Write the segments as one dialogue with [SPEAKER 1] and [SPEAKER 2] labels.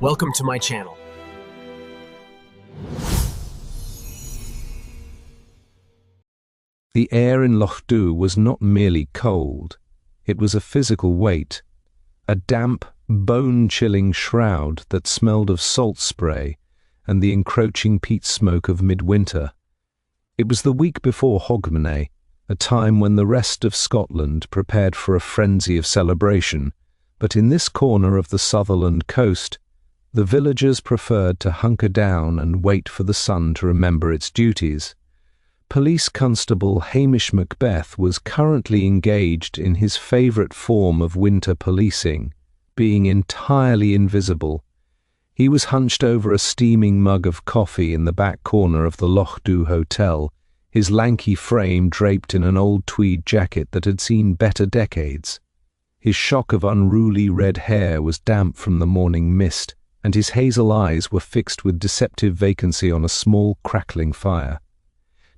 [SPEAKER 1] Welcome to my channel.
[SPEAKER 2] The air in Lochdubh was not merely cold, it was a physical weight, a damp, bone-chilling shroud that smelled of salt spray and the encroaching peat smoke of midwinter. It was the week before Hogmanay, a time when the rest of Scotland prepared for a frenzy of celebration, but in this corner of the Sutherland coast, the villagers preferred to hunker down and wait for the sun to remember its duties. Police Constable Hamish Macbeth was currently engaged in his favourite form of winter policing, being entirely invisible. He was hunched over a steaming mug of coffee in the back corner of the Lochdubh Hotel, his lanky frame draped in an old tweed jacket that had seen better decades. His shock of unruly red hair was damp from the morning mist, and his hazel eyes were fixed with deceptive vacancy on a small crackling fire.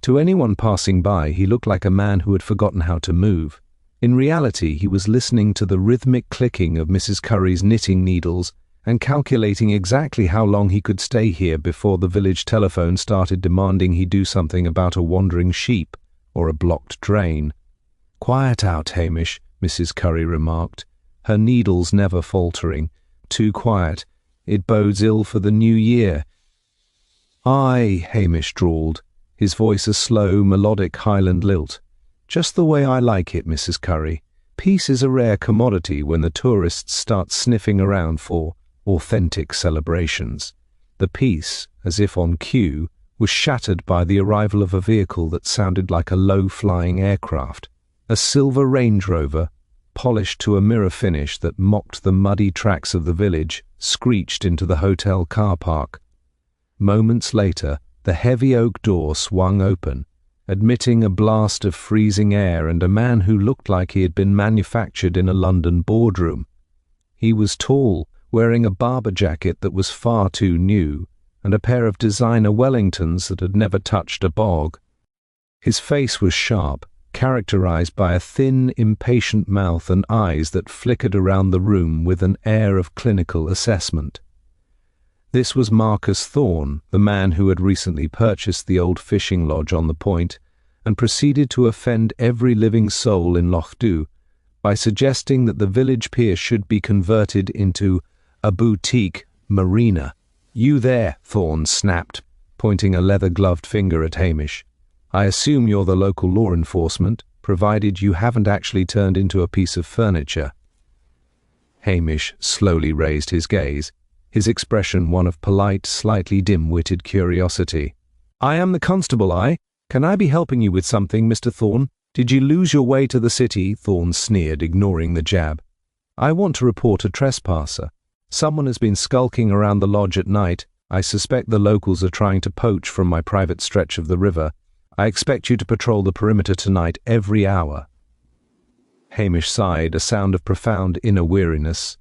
[SPEAKER 2] To anyone passing by, he looked like a man who had forgotten how to move. In reality, he was listening to the rhythmic clicking of Mrs. Curry's knitting needles and calculating exactly how long he could stay here before the village telephone started demanding he do something about a wandering sheep or a blocked drain. "Quiet out, Hamish," Mrs. Curry remarked, her needles never faltering. "Too quiet. It bodes ill for the new year." "Aye," Hamish drawled, his voice a slow, melodic Highland lilt. "Just the way I like it, Mrs. Curry. Peace is a rare commodity when the tourists start sniffing around for authentic celebrations." The peace, as if on cue, was shattered by the arrival of a vehicle that sounded like a low-flying aircraft. A silver Range Rover, polished to a mirror finish that mocked the muddy tracks of the village, screeched into the hotel car park. Moments later, the heavy oak door swung open, admitting a blast of freezing air and a man who looked like he had been manufactured in a London boardroom. He was tall, wearing a barber jacket that was far too new, and a pair of designer Wellingtons that had never touched a bog. His face was sharp, characterized by a thin, impatient mouth and eyes that flickered around the room with an air of clinical assessment. This was Marcus Thorne, the man who had recently purchased the old fishing lodge on the point, and proceeded to offend every living soul in Lochdubh by suggesting that the village pier should be converted into a boutique marina. "You there," Thorne snapped, pointing a leather-gloved finger at Hamish. "I assume you're the local law enforcement, provided you haven't actually turned into a piece of furniture." Hamish slowly raised his gaze, his expression one of polite, slightly dim-witted curiosity. "I am the constable, Can I be helping you with something, Mr. Thorne? Did you lose your way to the city?" Thorne sneered, ignoring the jab. "I want to report a trespasser. Someone has been skulking around the lodge at night. I suspect the locals are trying to poach from my private stretch of the river. I expect you to patrol the perimeter tonight every hour." Hamish sighed, a sound of profound inner weariness.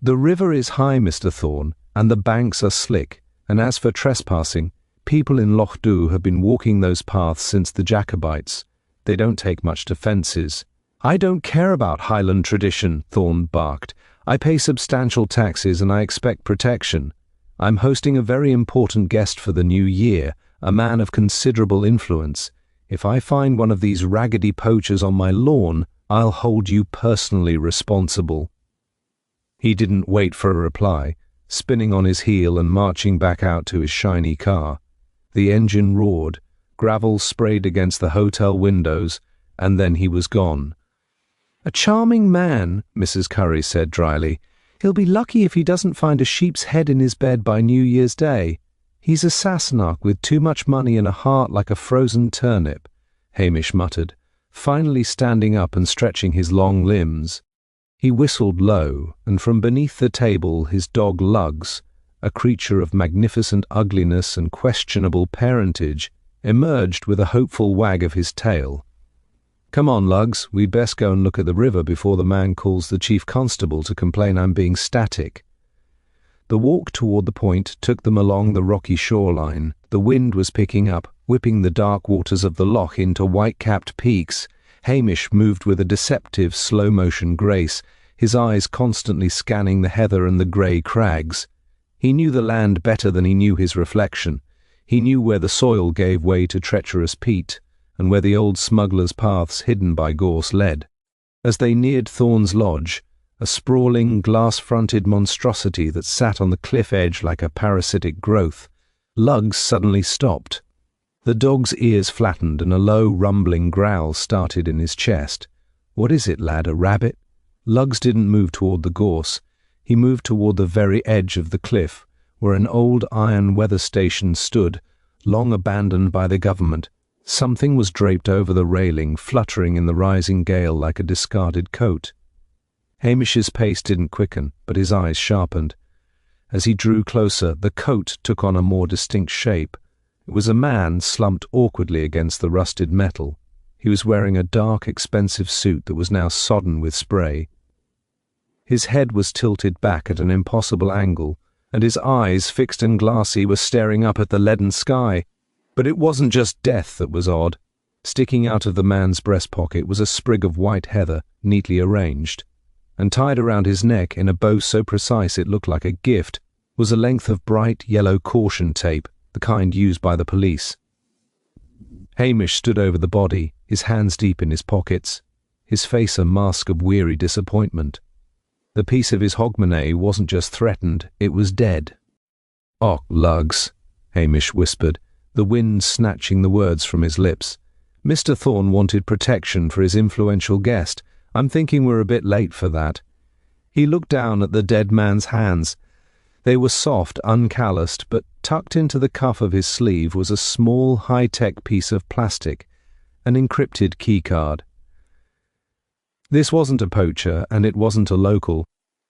[SPEAKER 2] "The river is high, Mr. Thorne, and the banks are slick, and as for trespassing, people in Lochdubh have been walking those paths since the Jacobites. They don't take much to fences." "I don't care about Highland tradition," Thorne barked. "I pay substantial taxes and I expect protection. I'm hosting a very important guest for the new year, a man of considerable influence. If I find one of these raggedy poachers on my lawn, I'll hold you personally responsible." He didn't wait for a reply, spinning on his heel and marching back out to his shiny car. The engine roared, gravel sprayed against the hotel windows, and then he was gone. "A charming man," Mrs. Curry said dryly. "He'll be lucky if he doesn't find a sheep's head in his bed by New Year's Day. He's a Sassenach with too much money and a heart like a frozen turnip," Hamish muttered, finally standing up and stretching his long limbs. He whistled low, and from beneath the table his dog Lugs, a creature of magnificent ugliness and questionable parentage, emerged with a hopeful wag of his tail. "Come on, Lugs, we'd best go and look at the river before the man calls the chief constable to complain I'm being static." The walk toward the point took them along the rocky shoreline. The wind was picking up, whipping the dark waters of the loch into white-capped peaks. Hamish moved with a deceptive slow-motion grace, his eyes constantly scanning the heather and the grey crags. He knew the land better than he knew his reflection. He knew where the soil gave way to treacherous peat, and where the old smugglers' paths hidden by gorse led. As they neared Thorn's Lodge, a sprawling, glass-fronted monstrosity that sat on the cliff edge like a parasitic growth, Luggs suddenly stopped. The dog's ears flattened and a low, rumbling growl started in his chest. "What is it, lad, a rabbit?" Luggs didn't move toward the gorse. He moved toward the very edge of the cliff, where an old iron weather station stood, long abandoned by the government. Something was draped over the railing, fluttering in the rising gale like a discarded coat. Hamish's pace didn't quicken, but his eyes sharpened. As he drew closer, the coat took on a more distinct shape. It was a man slumped awkwardly against the rusted metal. He was wearing a dark, expensive suit that was now sodden with spray. His head was tilted back at an impossible angle, and his eyes, fixed and glassy, were staring up at the leaden sky. But it wasn't just death that was odd. Sticking out of the man's breast pocket was a sprig of white heather, neatly arranged, and tied around his neck in a bow so precise it looked like a gift was a length of bright yellow caution tape, the kind used by the police. Hamish stood over the body, his hands deep in his pockets, his face a mask of weary disappointment. The piece of his Hogmanay wasn't just threatened, it was dead. "Och, Luggs," Hamish whispered, the wind snatching the words from his lips. "Mr. Thorn wanted protection for his influential guest. I'm thinking we're a bit late for that." He looked down at the dead man's hands. They were soft, uncalloused, but tucked into the cuff of his sleeve was a small, high-tech piece of plastic, an encrypted keycard. This wasn't a poacher, and it wasn't a local.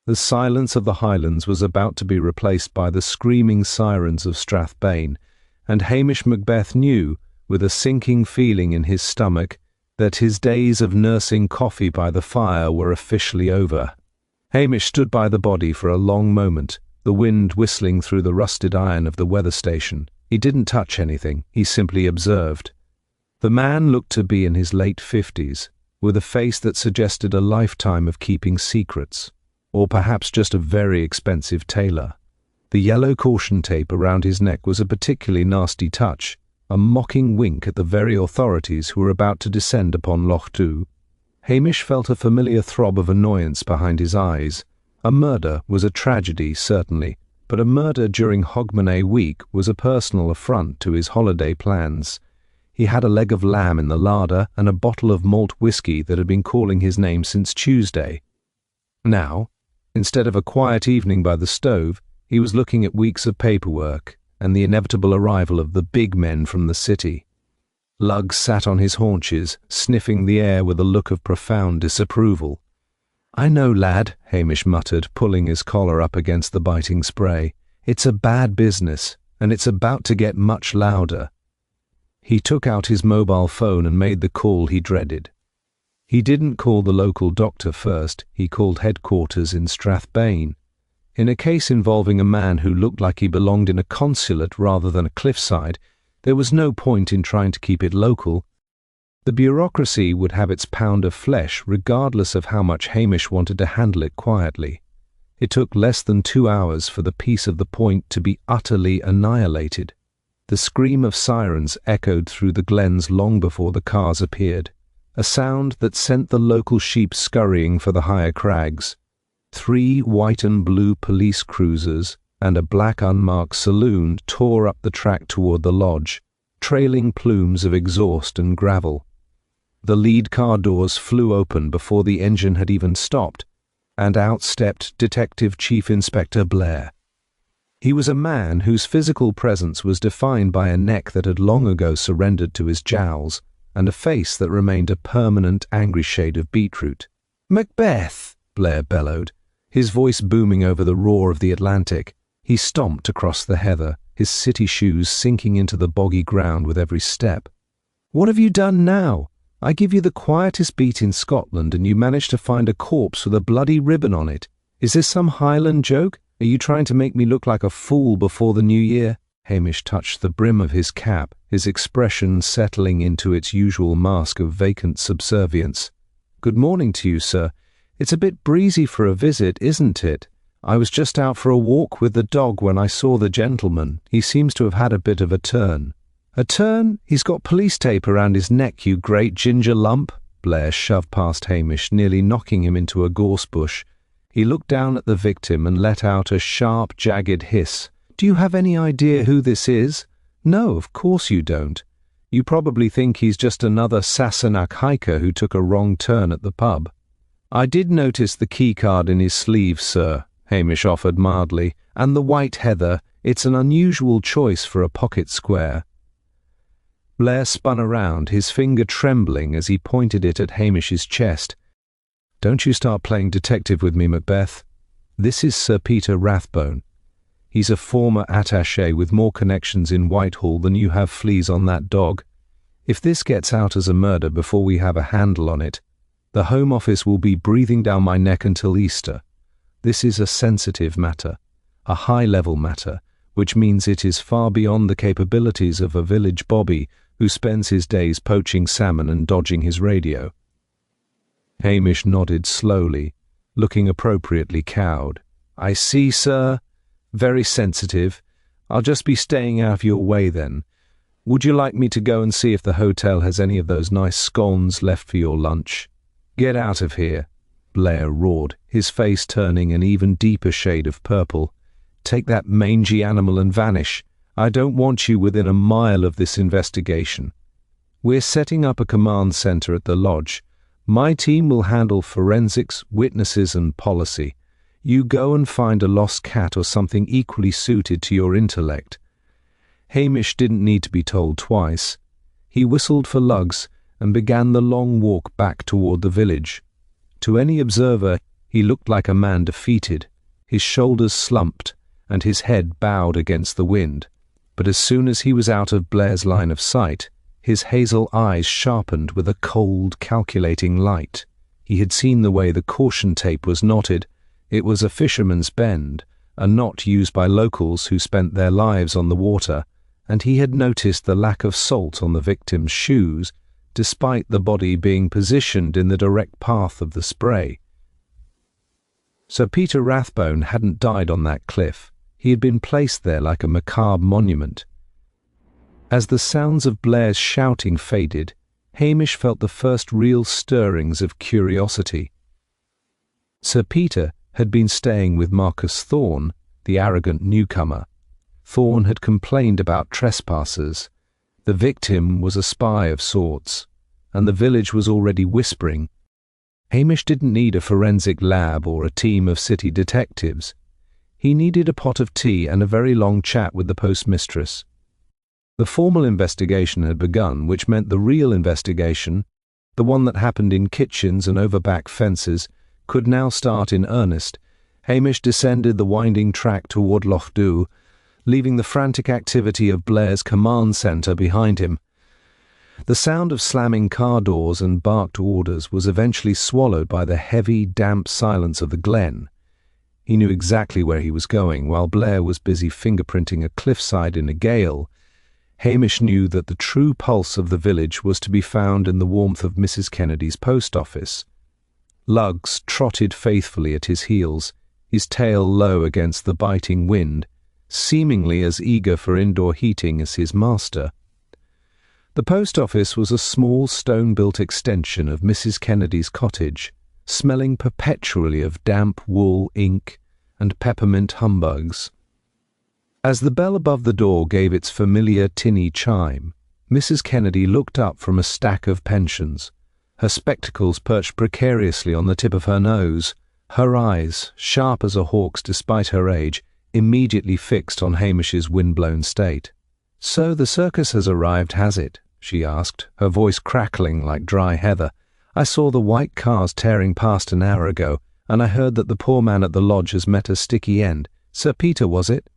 [SPEAKER 2] The silence of the Highlands was about to be replaced by the screaming sirens of Strathbane, and Hamish Macbeth knew, with a sinking feeling in his stomach, that his days of nursing coffee by the fire were officially over. Hamish stood by the body for a long moment, the wind whistling through the rusted iron of the weather station. He didn't touch anything, he simply observed. The man looked to be in his late 50s, with a face that suggested a lifetime of keeping secrets, or perhaps just a very expensive tailor. The yellow caution tape around his neck was a particularly nasty touch, a mocking wink at the very authorities who were about to descend upon Lochdubh. Hamish felt a familiar throb of annoyance behind his eyes. A murder was a tragedy, certainly, but a murder during Hogmanay week was a personal affront to his holiday plans. He had a leg of lamb in the larder and a bottle of malt whisky that had been calling his name since Tuesday. Now, instead of a quiet evening by the stove, he was looking at weeks of paperwork and the inevitable arrival of the big men from the city. Luggs sat on his haunches, sniffing the air with a look of profound disapproval. "I know, lad," Hamish muttered, pulling his collar up against the biting spray. "It's a bad business, and it's about to get much louder." He took out his mobile phone and made the call he dreaded. He didn't call the local doctor first, he called headquarters in Strathbane. In a case involving a man who looked like he belonged in a consulate rather than a cliffside, there was no point in trying to keep it local. The bureaucracy would have its pound of flesh regardless of how much Hamish wanted to handle it quietly. It took less than 2 hours for the peace of the point to be utterly annihilated. The scream of sirens echoed through the glens long before the cars appeared, a sound that sent the local sheep scurrying for the higher crags. 3 white and blue police cruisers and a black unmarked saloon tore up the track toward the lodge, trailing plumes of exhaust and gravel. The lead car doors flew open before the engine had even stopped, and out stepped Detective Chief Inspector Blair. He was a man whose physical presence was defined by a neck that had long ago surrendered to his jowls, and a face that remained a permanent angry shade of beetroot. "Macbeth!" Blair bellowed, his voice booming over the roar of the Atlantic. He stomped across the heather, his city shoes sinking into the boggy ground with every step. "What have you done now? I give you the quietest beat in Scotland, and you managed to find a corpse with a bloody ribbon on it. Is this some Highland joke? Are you trying to make me look like a fool before the new year?" Hamish touched the brim of his cap, his expression settling into its usual mask of vacant subservience. "Good morning to you, sir. It's a bit breezy for a visit, isn't it? I was just out for a walk with the dog when I saw the gentleman. He seems to have had a bit of a turn." "A turn? He's got police tape around his neck, you great ginger lump." Blair shoved past Hamish, nearly knocking him into a gorse bush. He looked down at the victim and let out a sharp, jagged hiss. "Do you have any idea who this is?" "No, of course you don't. You probably think he's just another Sassenach hiker who took a wrong turn at the pub." "I did notice the keycard in his sleeve, sir," Hamish offered mildly, "and the white heather. It's an unusual choice for a pocket square." Blair spun around, his finger trembling as he pointed it at Hamish's chest. "Don't you start playing detective with me, Macbeth. This is Sir Peter Rathbone. He's a former attaché with more connections in Whitehall than you have fleas on that dog. If this gets out as a murder before we have a handle on it, the Home Office will be breathing down my neck until Easter. This is a sensitive matter, a high-level matter, which means it is far beyond the capabilities of a village bobby who spends his days poaching salmon and dodging his radio." Hamish nodded slowly, looking appropriately cowed. "I see, sir. Very sensitive. I'll just be staying out of your way then. Would you like me to go and see if the hotel has any of those nice scones left for your lunch?" "Get out of here," Blair roared, his face turning an even deeper shade of purple. "Take that mangy animal and vanish. I don't want you within a mile of this investigation. We're setting up a command center at the lodge. My team will handle forensics, witnesses, and policy. You go and find a lost cat or something equally suited to your intellect." Hamish didn't need to be told twice. He whistled for lugs and began the long walk back toward the village. To any observer, he looked like a man defeated, his shoulders slumped and his head bowed against the wind. But as soon as he was out of Blair's line of sight, his hazel eyes sharpened with a cold, calculating light. He had seen the way the caution tape was knotted. It was a fisherman's bend, a knot used by locals who spent their lives on the water, and he had noticed the lack of salt on the victim's shoes, despite the body being positioned in the direct path of the spray. Sir Peter Rathbone hadn't died on that cliff. He had been placed there like a macabre monument. As the sounds of Blair's shouting faded, Hamish felt the first real stirrings of curiosity. Sir Peter had been staying with Marcus Thorne, the arrogant newcomer. Thorne had complained about trespassers. The victim was a spy of sorts, and the village was already whispering. Hamish didn't need a forensic lab or a team of city detectives. He needed a pot of tea and a very long chat with the postmistress. The formal investigation had begun, which meant the real investigation, the one that happened in kitchens and over back fences, could now start in earnest. Hamish descended the winding track toward Lochdubh, leaving the frantic activity of Blair's command centre behind him. The sound of slamming car doors and barked orders was eventually swallowed by the heavy, damp silence of the glen. He knew exactly where he was going. While Blair was busy fingerprinting a cliffside in a gale, Hamish knew that the true pulse of the village was to be found in the warmth of Mrs. Kennedy's post office. Lugs trotted faithfully at his heels, his tail low against the biting wind, seemingly as eager for indoor heating as his master. The post office was a small stone-built extension of Mrs. Kennedy's cottage, smelling perpetually of damp wool, ink, and peppermint humbugs. As the bell above the door gave its familiar tinny chime, Mrs. Kennedy looked up from a stack of pensions, her spectacles perched precariously on the tip of her nose, her eyes, sharp as a hawk's despite her age, immediately fixed on Hamish's wind-blown state. "So the circus has arrived, has it?" she asked, her voice crackling like dry heather. "I saw the white cars tearing past an hour ago, and I heard that the poor man at the lodge has met a sticky end. Sir Peter, was it?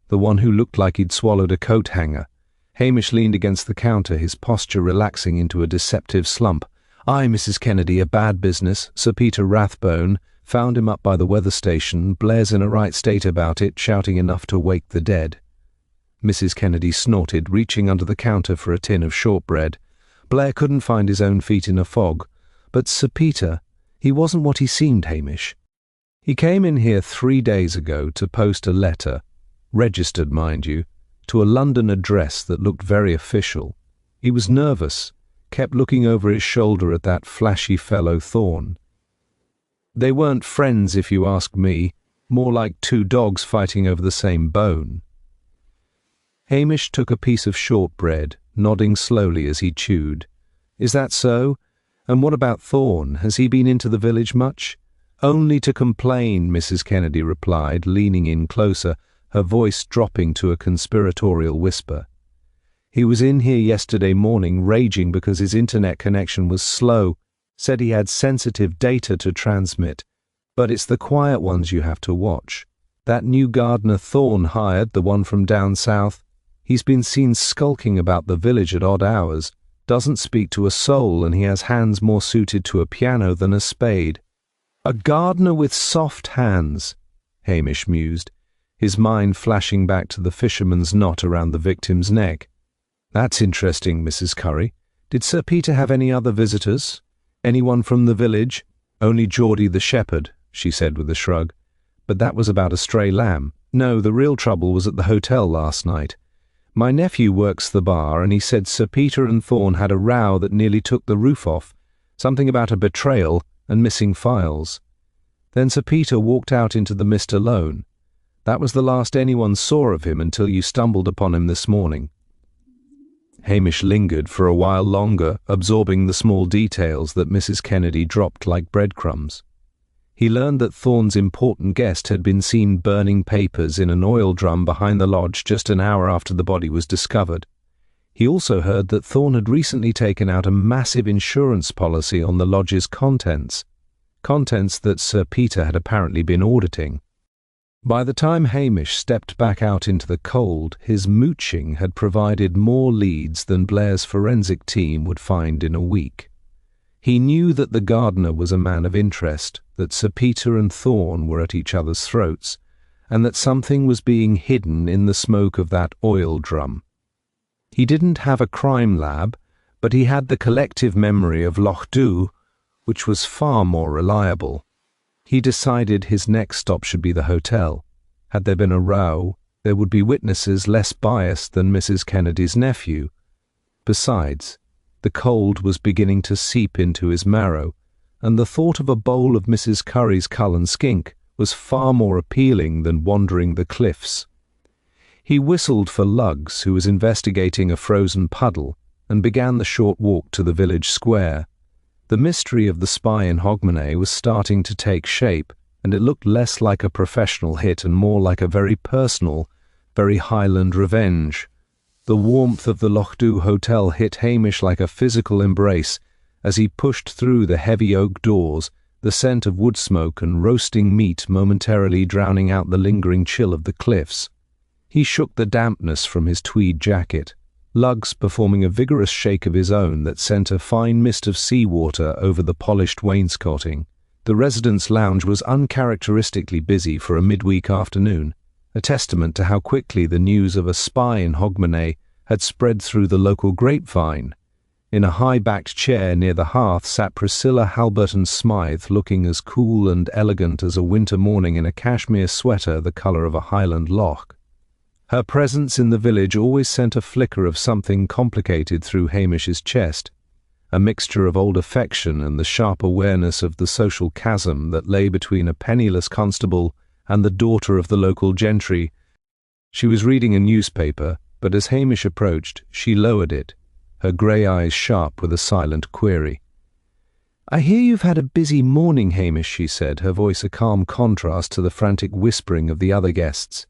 [SPEAKER 2] The one who looked like he'd swallowed a coat hanger." Hamish leaned against the counter, his posture relaxing into a deceptive slump. "Aye, Mrs. Kennedy, a bad business. Sir Peter Rathbone. Found him up by the weather station. Blair's in a right state about it, shouting enough to wake the dead." Mrs. Kennedy snorted, reaching under the counter for a tin of shortbread. "Blair couldn't find his own feet in a fog. But Sir Peter, he wasn't what he seemed, Hamish. He came in here 3 days ago to post a letter, registered, mind you, to a London address that looked very official. He was nervous, kept looking over his shoulder at that flashy fellow Thorn. They weren't friends, if you ask me, more like two dogs fighting over the same bone. Hamish took a piece of shortbread, nodding slowly as he chewed. Is that so? And what about Thorn? Has he been into the village much? Only to complain, Mrs. Kennedy replied, leaning in closer, her voice dropping to a conspiratorial whisper. He was in here yesterday morning raging because his internet connection was slow, said he had sensitive data to transmit. But it's the quiet ones you have to watch. That new gardener Thorn hired, the one from down south, he's been seen skulking about the village at odd hours, doesn't speak to a soul, and he has hands more suited to a piano than a spade. A gardener with soft hands, Hamish mused, his mind flashing back to the fisherman's knot around the victim's neck. That's interesting, Mrs. Curry. Did Sir Peter have any other visitors? Anyone from the village? Only Geordie the shepherd, she said with a shrug. But that was about a stray lamb. No, the real trouble was at the hotel last night. My nephew works the bar, and he said Sir Peter and Thorn had a row that nearly took the roof off, something about a betrayal and missing files. Then Sir Peter walked out into the mist alone. That was the last anyone saw of him until you stumbled upon him this morning. Hamish lingered for a while longer, absorbing the small details that Mrs. Kennedy dropped like breadcrumbs. He learned that Thorn's important guest had been seen burning papers in an oil drum behind the lodge just an hour after the body was discovered. He also heard that Thorn had recently taken out a massive insurance policy on the lodge's contents that Sir Peter had apparently been auditing. By the time Hamish stepped back out into the cold, his mooching had provided more leads than Blair's forensic team would find in a week. He knew that the gardener was a man of interest, that Sir Peter and Thorn were at each other's throats, and that something was being hidden in the smoke of that oil drum. He didn't have a crime lab, but he had the collective memory of Lochdubh, which was far more reliable. He decided his next stop should be the hotel. Had there been a row, there would be witnesses less biased than Mrs. Kennedy's nephew. Besides, the cold was beginning to seep into his marrow, and the thought of a bowl of Mrs. Curry's Cullen skink was far more appealing than wandering the cliffs. He whistled for Luggs, who was investigating a frozen puddle, and began the short walk to the village square. The mystery of the spy in Hogmanay was starting to take shape, and it looked less like a professional hit and more like a very personal, very Highland revenge. The warmth of the Lochdubh Hotel hit Hamish like a physical embrace as he pushed through the heavy oak doors, the scent of wood smoke and roasting meat momentarily drowning out the lingering chill of the cliffs. He shook the dampness from his tweed jacket, Luggs performing a vigorous shake of his own that sent a fine mist of seawater over the polished wainscoting. The residence lounge was uncharacteristically busy for a midweek afternoon, a testament to how quickly the news of a spy in Hogmanay had spread through the local grapevine. In a high-backed chair near the hearth sat Priscilla Halberton-Smythe, looking as cool and elegant as a winter morning in a cashmere sweater the colour of a Highland loch. Her presence in the village always sent a flicker of something complicated through Hamish's chest, a mixture of old affection and the sharp awareness of the social chasm that lay between a penniless constable and the daughter of the local gentry. She was reading a newspaper, but as Hamish approached, she lowered it, her grey eyes sharp with a silent query. "I hear you've had a busy morning, Hamish," she said, her voice a calm contrast to the frantic whispering of the other guests.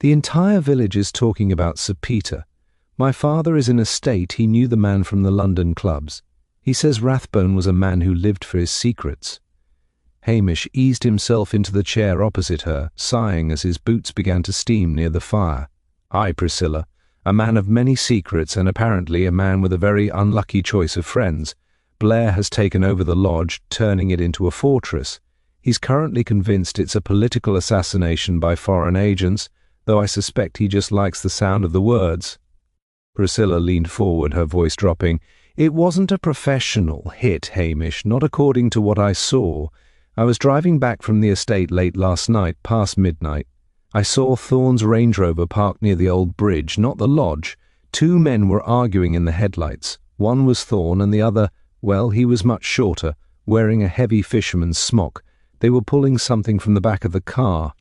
[SPEAKER 2] "The entire village is talking about Sir Peter. My father is in a state he knew the man from the London clubs. He says Rathbone was a man who lived for his secrets." Hamish eased himself into the chair opposite her, sighing as his boots began to steam near the fire. "Aye, Priscilla, a man of many secrets and apparently a man with a very unlucky choice of friends. Blair has taken over the lodge, turning it into a fortress. He's currently convinced it's a political assassination by foreign agents, though I suspect he just likes the sound of the words." Priscilla leaned forward, her voice dropping. "It wasn't a professional hit, Hamish, not according to what I saw. I was driving back from the estate late last night, past midnight. I saw Thorne's Range Rover parked near the old bridge, not the lodge. 2 men were arguing in the headlights. One was Thorne and the other, well, he was much shorter, wearing a heavy fisherman's smock. They were pulling something from the back of the car.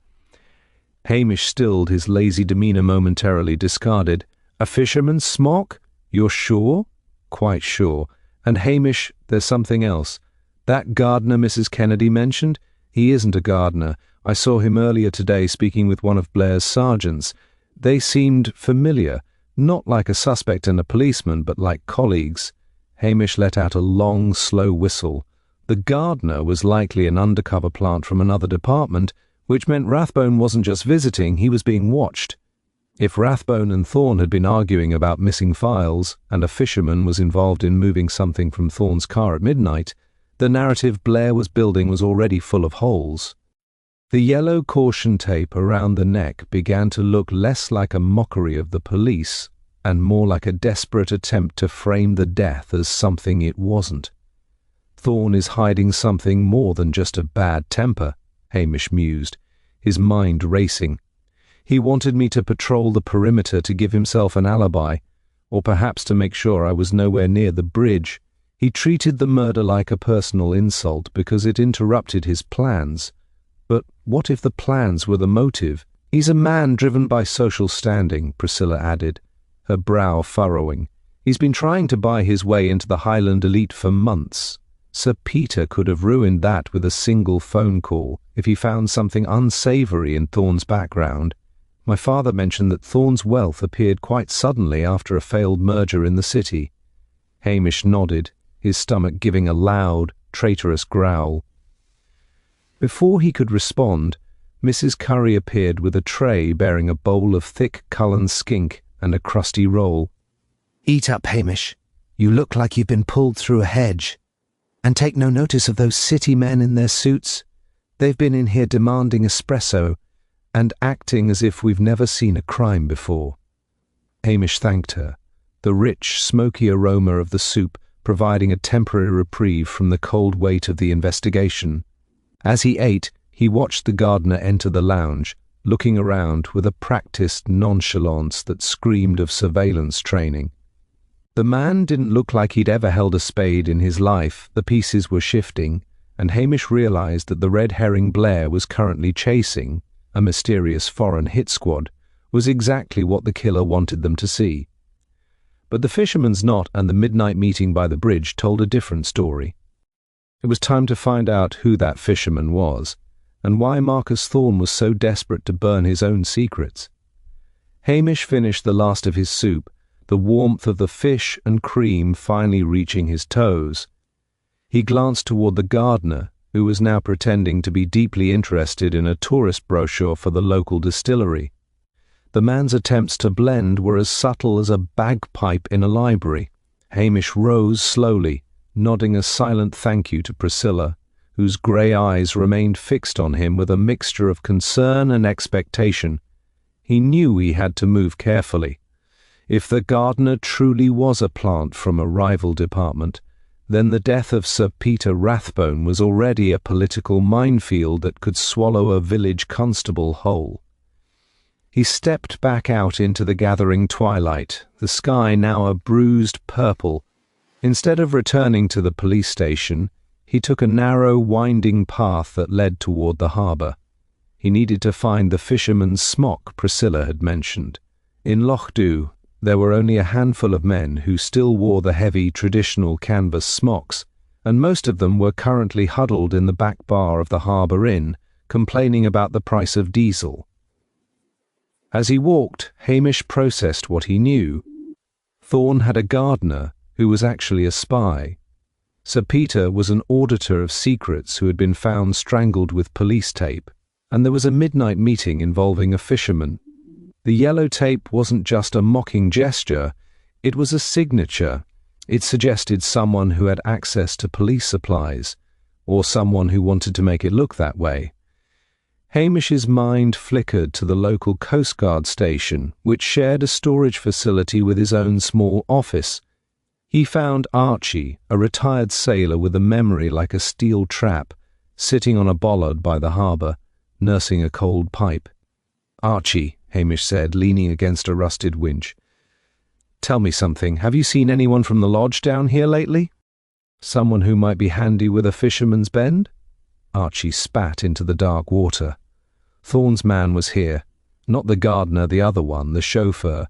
[SPEAKER 2] Hamish stilled his lazy demeanour momentarily, discarded. A fisherman's smock? You're sure? Quite sure. And Hamish, there's something else. That gardener Mrs. Kennedy mentioned? He isn't a gardener. I saw him earlier today speaking with one of Blair's sergeants. They seemed familiar, not like a suspect and a policeman, but like colleagues. Hamish let out a long, slow whistle. The gardener was likely an undercover plant from another department, which meant Rathbone wasn't just visiting, he was being watched. If Rathbone and Thorne had been arguing about missing files, and a fisherman was involved in moving something from Thorne's car at midnight, the narrative Blair was building was already full of holes. The yellow caution tape around the neck began to look less like a mockery of the police and more like a desperate attempt to frame the death as something it wasn't. Thorne is hiding something more than just a bad temper, Hamish mused, his mind racing. He wanted me to patrol the perimeter to give himself an alibi, or perhaps to make sure I was nowhere near the bridge. He treated the murder like a personal insult because it interrupted his plans. But what if the plans were the motive? He's a man driven by social standing, Priscilla added, her brow furrowing. He's been trying to buy his way into the Highland elite for months. Sir Peter could have ruined that with a single phone call if he found something unsavoury in Thorne's background. My father mentioned that Thorne's wealth appeared quite suddenly after a failed merger in the city. Hamish nodded, his stomach giving a loud, traitorous growl. Before he could respond, Mrs. Curry appeared with a tray bearing a bowl of thick Cullen skink and a crusty roll.
[SPEAKER 1] "Eat up, Hamish. You look like you've been pulled through a hedge. And take no notice of those city men in their suits. They've been in here demanding espresso and acting as if we've never seen a crime before." Hamish thanked her, the rich, smoky aroma of the soup providing a temporary reprieve from the cold weight of the investigation. As he ate, he watched the gardener enter the lounge, looking around with a practiced nonchalance that screamed of surveillance training. The man didn't look like he'd ever held a spade in his life. The pieces were shifting, and Hamish realized that the red herring Blair was currently chasing, a mysterious foreign hit squad, was exactly what the killer wanted them to see. But the fisherman's knot and the midnight meeting by the bridge told a different story. It was time to find out who that fisherman was, and why Marcus Thorne was so desperate to burn his own secrets. Hamish finished the last of his soup, the warmth of the fish and cream finally reaching his toes. He glanced toward the gardener, who was now pretending to be deeply interested in a tourist brochure for the local distillery. The man's attempts to blend were as subtle as a bagpipe in a library. Hamish rose slowly, nodding a silent thank you to Priscilla, whose grey eyes remained fixed on him with a mixture of concern and expectation. He knew he had to move carefully. If the gardener truly was a plant from a rival department, then the death of Sir Peter Rathbone was already a political minefield that could swallow a village constable whole. He stepped back out into the gathering twilight, the sky now a bruised purple. Instead of returning to the police station, he took a narrow, winding path that led toward the harbour. He needed to find the fisherman's smock Priscilla had mentioned. In Lochdubh, there were only a handful of men who still wore the heavy, traditional canvas smocks, and most of them were currently huddled in the back bar of the Harbour Inn, complaining about the price of diesel. As he walked, Hamish processed what he knew. Thorne had a gardener who was actually a spy. Sir Peter was an auditor of secrets who had been found strangled with police tape, and there was a midnight meeting involving a fisherman. The yellow tape wasn't just a mocking gesture, it was a signature. It suggested someone who had access to police supplies, or someone who wanted to make it look that way. Hamish's mind flickered to the local Coast Guard station, which shared a storage facility with his own small office. He found Archie, a retired sailor with a memory like a steel trap,
[SPEAKER 2] sitting on a bollard by the harbour, nursing a cold pipe. "Archie," Hamish said, leaning against a rusted winch. "Tell me something. Have you seen anyone from the lodge down here lately? Someone who might be handy with a fisherman's bend?" Archie spat into the dark water. "Thorn's man was here. Not the gardener, the other one, the chauffeur.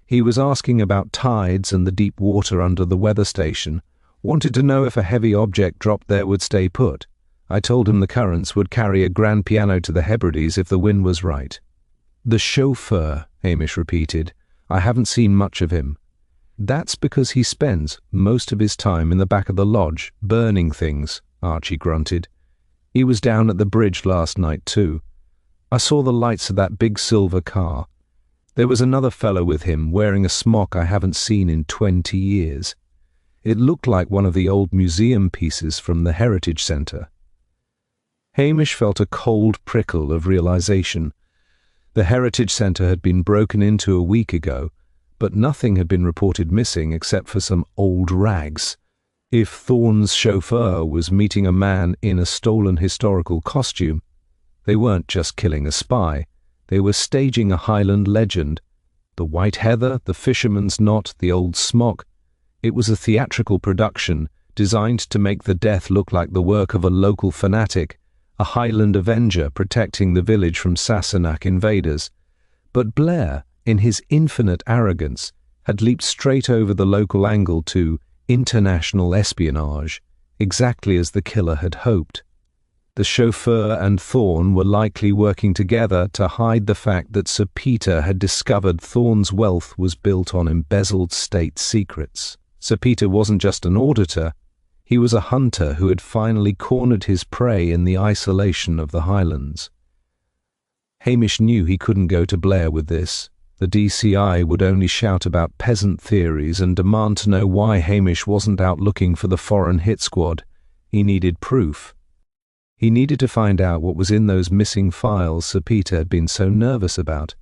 [SPEAKER 2] He was asking about tides and the deep water under the weather station. Wanted to know if a heavy object dropped there would stay put. I told him the currents would carry a grand piano to the Hebrides if the wind was right." "The chauffeur," Hamish repeated. "I haven't seen much of him." "That's because he spends most of his time in the back of the lodge, burning things," Archie grunted. "He was down at the bridge last night too. I saw the lights of that big silver car. There was another fellow with him, wearing a smock I haven't seen in 20 years. It looked like one of the old museum pieces from the Heritage Centre." Hamish felt a cold prickle of realization. The Heritage Centre had been broken into a week ago, but nothing had been reported missing except for some old rags. If Thorn's chauffeur was meeting a man in a stolen historical costume, they weren't just killing a spy, they were staging a Highland legend. The white heather, the fisherman's knot, the old smock. It was a theatrical production designed to make the death look like the work of a local fanatic, a Highland avenger protecting the village from Sassenach invaders. But Blair, in his infinite arrogance, had leaped straight over the local angle to international espionage, exactly as the killer had hoped. The chauffeur and Thorn were likely working together to hide the fact that Sir Peter had discovered Thorn's wealth was built on embezzled state secrets. Sir Peter wasn't just an auditor, he was a hunter who had finally cornered his prey in the isolation of the Highlands. Hamish knew he couldn't go to Blair with this. The DCI would only shout about peasant theories and demand to know why Hamish wasn't out looking for the foreign hit squad. He needed proof. He needed to find out what was in those missing files Sir Peter had been so nervous about.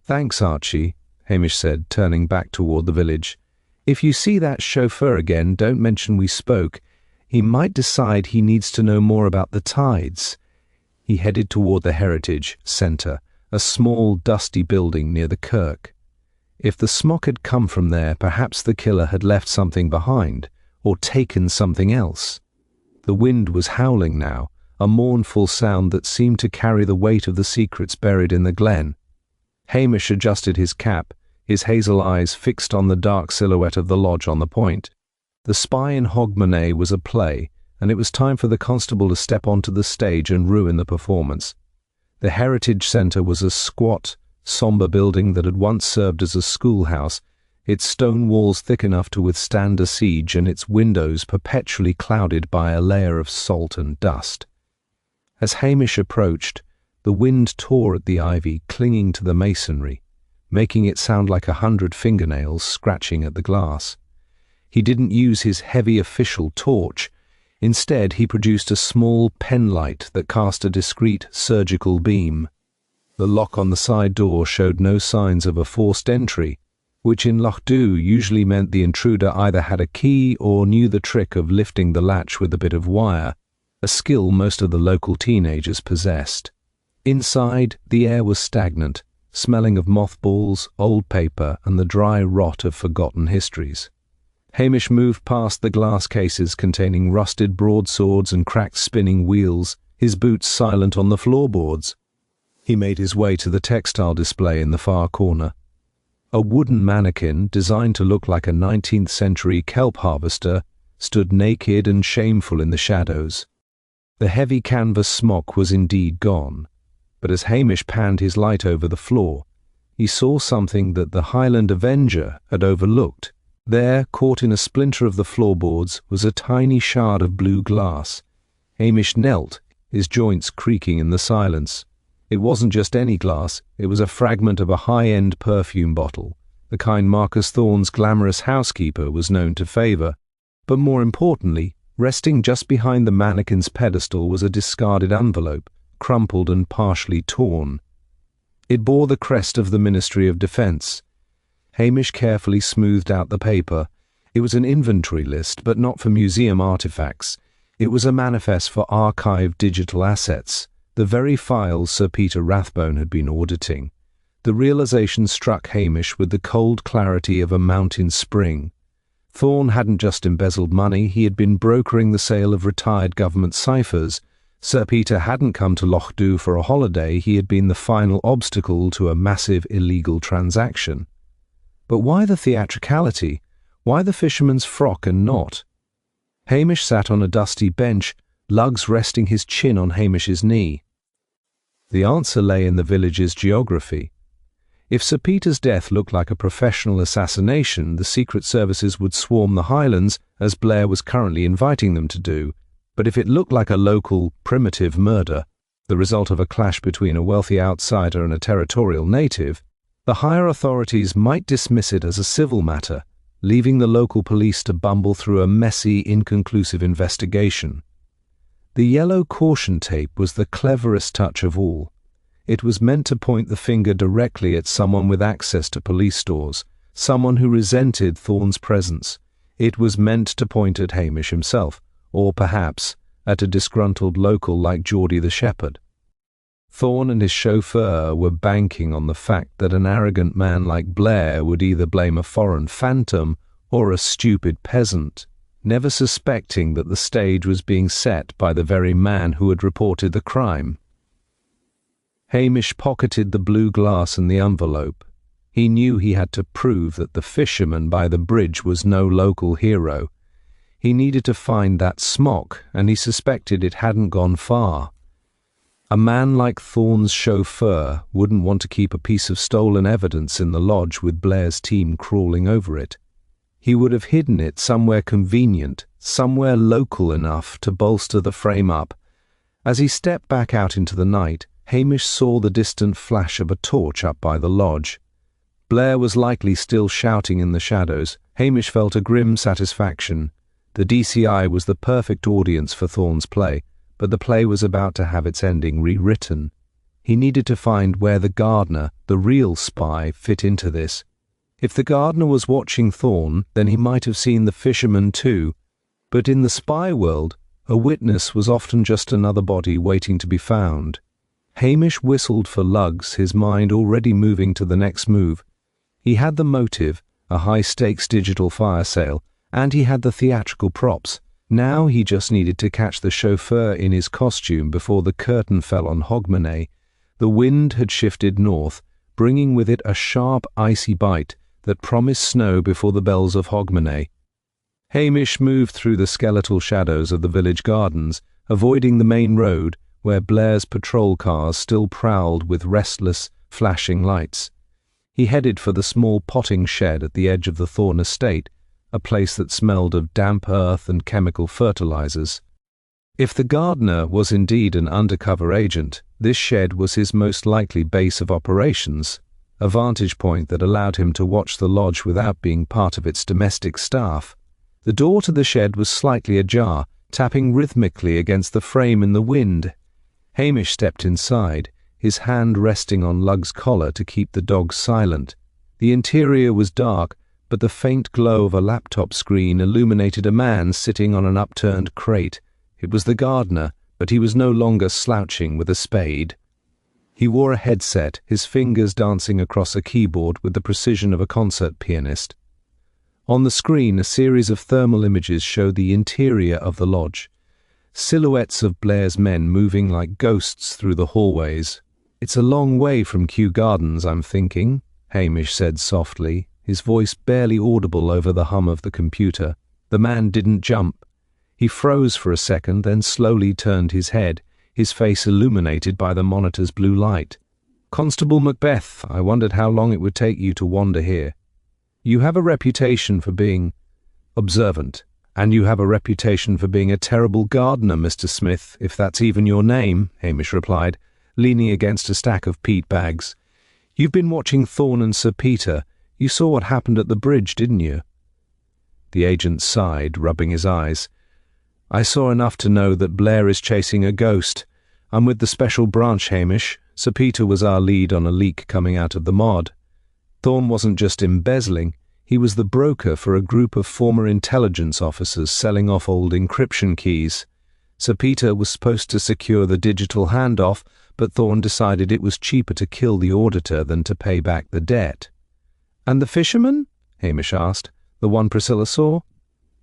[SPEAKER 2] "Thanks, Archie," Hamish said, turning back toward the village. "If you see that chauffeur again, don't mention we spoke. He might decide he needs to know more about the tides." He headed toward the Heritage Centre, a small, dusty building near the kirk. If the smock had come from there, perhaps the killer had left something behind, or taken something else. The wind was howling now, a mournful sound that seemed to carry the weight of the secrets buried in the glen. Hamish adjusted his cap, his hazel eyes fixed on the dark silhouette of the lodge on the point. The Spy in Hogmanay was a play, and it was time for the constable to step onto the stage and ruin the performance. The Heritage Centre was a squat, sombre building that had once served as a schoolhouse, its stone walls thick enough to withstand a siege and its windows perpetually clouded by a layer of salt and dust. As Hamish approached, the wind tore at the ivy clinging to the masonry, making it sound like 100 fingernails scratching at the glass. He didn't use his heavy official torch. Instead, he produced a small penlight that cast a discreet surgical beam. The lock on the side door showed no signs of a forced entry, which in Lochdubh usually meant the intruder either had a key or knew the trick of lifting the latch with a bit of wire, a skill most of the local teenagers possessed. Inside, the air was stagnant, smelling of mothballs, old paper, and the dry rot of forgotten histories. Hamish moved past the glass cases containing rusted broadswords and cracked spinning wheels, his boots silent on the floorboards. He made his way to the textile display in the far corner. A wooden mannequin, designed to look like a 19th-century kelp harvester, stood naked and shameful in the shadows. The heavy canvas smock was indeed gone, but as Hamish panned his light over the floor, he saw something that the Highland Avenger had overlooked. There, caught in a splinter of the floorboards, was a tiny shard of blue glass. Hamish knelt, his joints creaking in the silence. It wasn't just any glass, it was a fragment of a high-end perfume bottle, the kind Marcus Thorne's glamorous housekeeper was known to favour. But more importantly, resting just behind the mannequin's pedestal was a discarded envelope, crumpled and partially torn. It bore the crest of the Ministry of Defence. Hamish carefully smoothed out the paper. It was an inventory list, but not for museum artefacts. It was a manifest for archived digital assets, the very files Sir Peter Rathbone had been auditing. The realization struck Hamish with the cold clarity of a mountain spring. Thorn hadn't just embezzled money, he had been brokering the sale of retired government ciphers. Sir Peter hadn't come to Lochdubh for a holiday, he had been the final obstacle to a massive illegal transaction. But why the theatricality? Why the fisherman's frock and knot? Hamish sat on a dusty bench, Lugs resting his chin on Hamish's knee. The answer lay in the village's geography. If Sir Peter's death looked like a professional assassination, the secret services would swarm the Highlands, as Blair was currently inviting them to do. But if it looked like a local, primitive murder, the result of a clash between a wealthy outsider and a territorial native, the higher authorities might dismiss it as a civil matter, leaving the local police to bumble through a messy, inconclusive investigation. The yellow caution tape was the cleverest touch of all. It was meant to point the finger directly at someone with access to police stores, someone who resented Thorn's presence. It was meant to point at Hamish himself, or perhaps at a disgruntled local like Geordie the shepherd. Thorn and his chauffeur were banking on the fact that an arrogant man like Blair would either blame a foreign phantom or a stupid peasant, never suspecting that the stage was being set by the very man who had reported the crime. Hamish pocketed the blue glass and the envelope. He knew he had to prove that the fisherman by the bridge was no local hero. He needed to find that smock, and he suspected it hadn't gone far. A man like Thorn's chauffeur wouldn't want to keep a piece of stolen evidence in the lodge with Blair's team crawling over it. He would have hidden it somewhere convenient, somewhere local enough to bolster the frame-up. As he stepped back out into the night, Hamish saw the distant flash of a torch up by the lodge. Blair was likely still shouting in the shadows. Hamish felt a grim satisfaction. The DCI was the perfect audience for Thorn's play, but the play was about to have its ending rewritten. He needed to find where the gardener, the real spy, fit into this. If the gardener was watching Thorn, then he might have seen the fisherman too. But in the spy world, a witness was often just another body waiting to be found. Hamish whistled for Lugs, his mind already moving to the next move. He had the motive, a high-stakes digital fire sale, and he had the theatrical props. Now he just needed to catch the chauffeur in his costume before the curtain fell on Hogmanay. The wind had shifted north, bringing with it a sharp, icy bite that promised snow before the bells of Hogmanay. Hamish moved through the skeletal shadows of the village gardens, avoiding the main road, where Blair's patrol cars still prowled with restless, flashing lights. He headed for the small potting shed at the edge of the Thorn estate, a place that smelled of damp earth and chemical fertilizers. If the gardener was indeed an undercover agent, this shed was his most likely base of operations, a vantage point that allowed him to watch the lodge without being part of its domestic staff. The door to the shed was slightly ajar, tapping rhythmically against the frame in the wind. Hamish stepped inside, his hand resting on Lug's collar to keep the dog silent. The interior was dark, but the faint glow of a laptop screen illuminated a man sitting on an upturned crate. It was the gardener, but he was no longer slouching with a spade. He wore a headset, his fingers dancing across a keyboard with the precision of a concert pianist. On the screen, a series of thermal images showed the interior of the lodge. Silhouettes of Blair's men moving like ghosts through the hallways. "It's a long way from Kew Gardens, I'm thinking," Hamish said softly, his voice barely audible over the hum of the computer. The man didn't jump. He froze for a second, then slowly turned his head, his face illuminated by the monitor's blue light. "Constable Macbeth, I wondered how long it would take you to wander here. You have a reputation for being observant, and you have a reputation for being a terrible gardener, Mr. Smith, if that's even your name," Hamish replied, leaning against a stack of peat bags. "You've been watching Thorn and Sir Peter. You saw what happened at the bridge, didn't you?" The agent sighed, rubbing his eyes. "I saw enough to know that Blair is chasing a ghost. I'm with the special branch, Hamish. Sir Peter was our lead on a leak coming out of the mod. Thorn wasn't just embezzling, he was the broker for a group of former intelligence officers selling off old encryption keys. Sir Peter was supposed to secure the digital handoff, but Thorne decided it was cheaper to kill the auditor than to pay back the debt. "And the fisherman?" Hamish asked. "The one Priscilla saw?"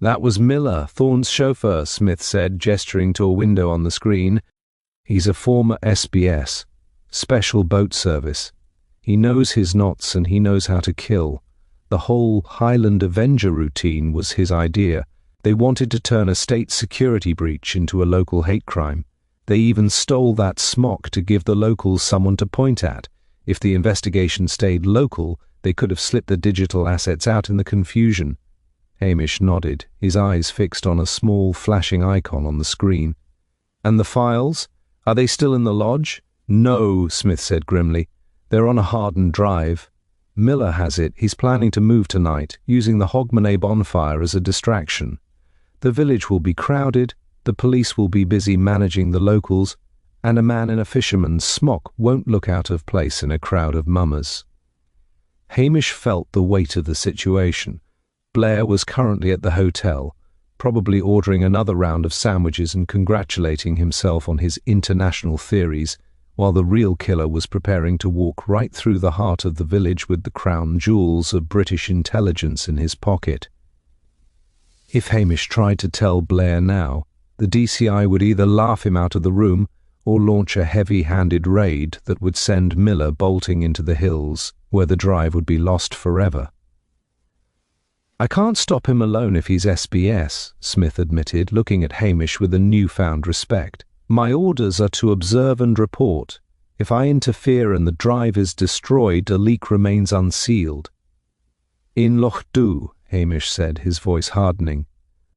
[SPEAKER 2] "That was Miller, Thorne's chauffeur," Smith said, gesturing to a window on the screen. "He's a former SBS, Special Boat Service. He knows his knots and he knows how to kill. The whole Highland Avenger routine was his idea. They wanted to turn a state security breach into a local hate crime. They even stole that smock to give the locals someone to point at. If the investigation stayed local, they could have slipped the digital assets out in the confusion." Hamish nodded, his eyes fixed on a small flashing icon on the screen. "And the files? Are they still in the lodge?" "No," Smith said grimly. "They're on a hardened drive. Miller has it. He's planning to move tonight, using the Hogmanay bonfire as a distraction. The village will be crowded, the police will be busy managing the locals, and a man in a fisherman's smock won't look out of place in a crowd of mummers." Hamish felt the weight of the situation. Blair was currently at the hotel, probably ordering another round of sandwiches and congratulating himself on his international theories, while the real killer was preparing to walk right through the heart of the village with the crown jewels of British intelligence in his pocket. If Hamish tried to tell Blair now, the DCI would either laugh him out of the room or launch a heavy-handed raid that would send Miller bolting into the hills, where the drive would be lost forever. "I can't stop him alone if he's SBS," Smith admitted, looking at Hamish with a newfound respect. "My orders are to observe and report. If I interfere and the drive is destroyed, a leak remains unsealed." "In Lochdubh," Hamish said, his voice hardening,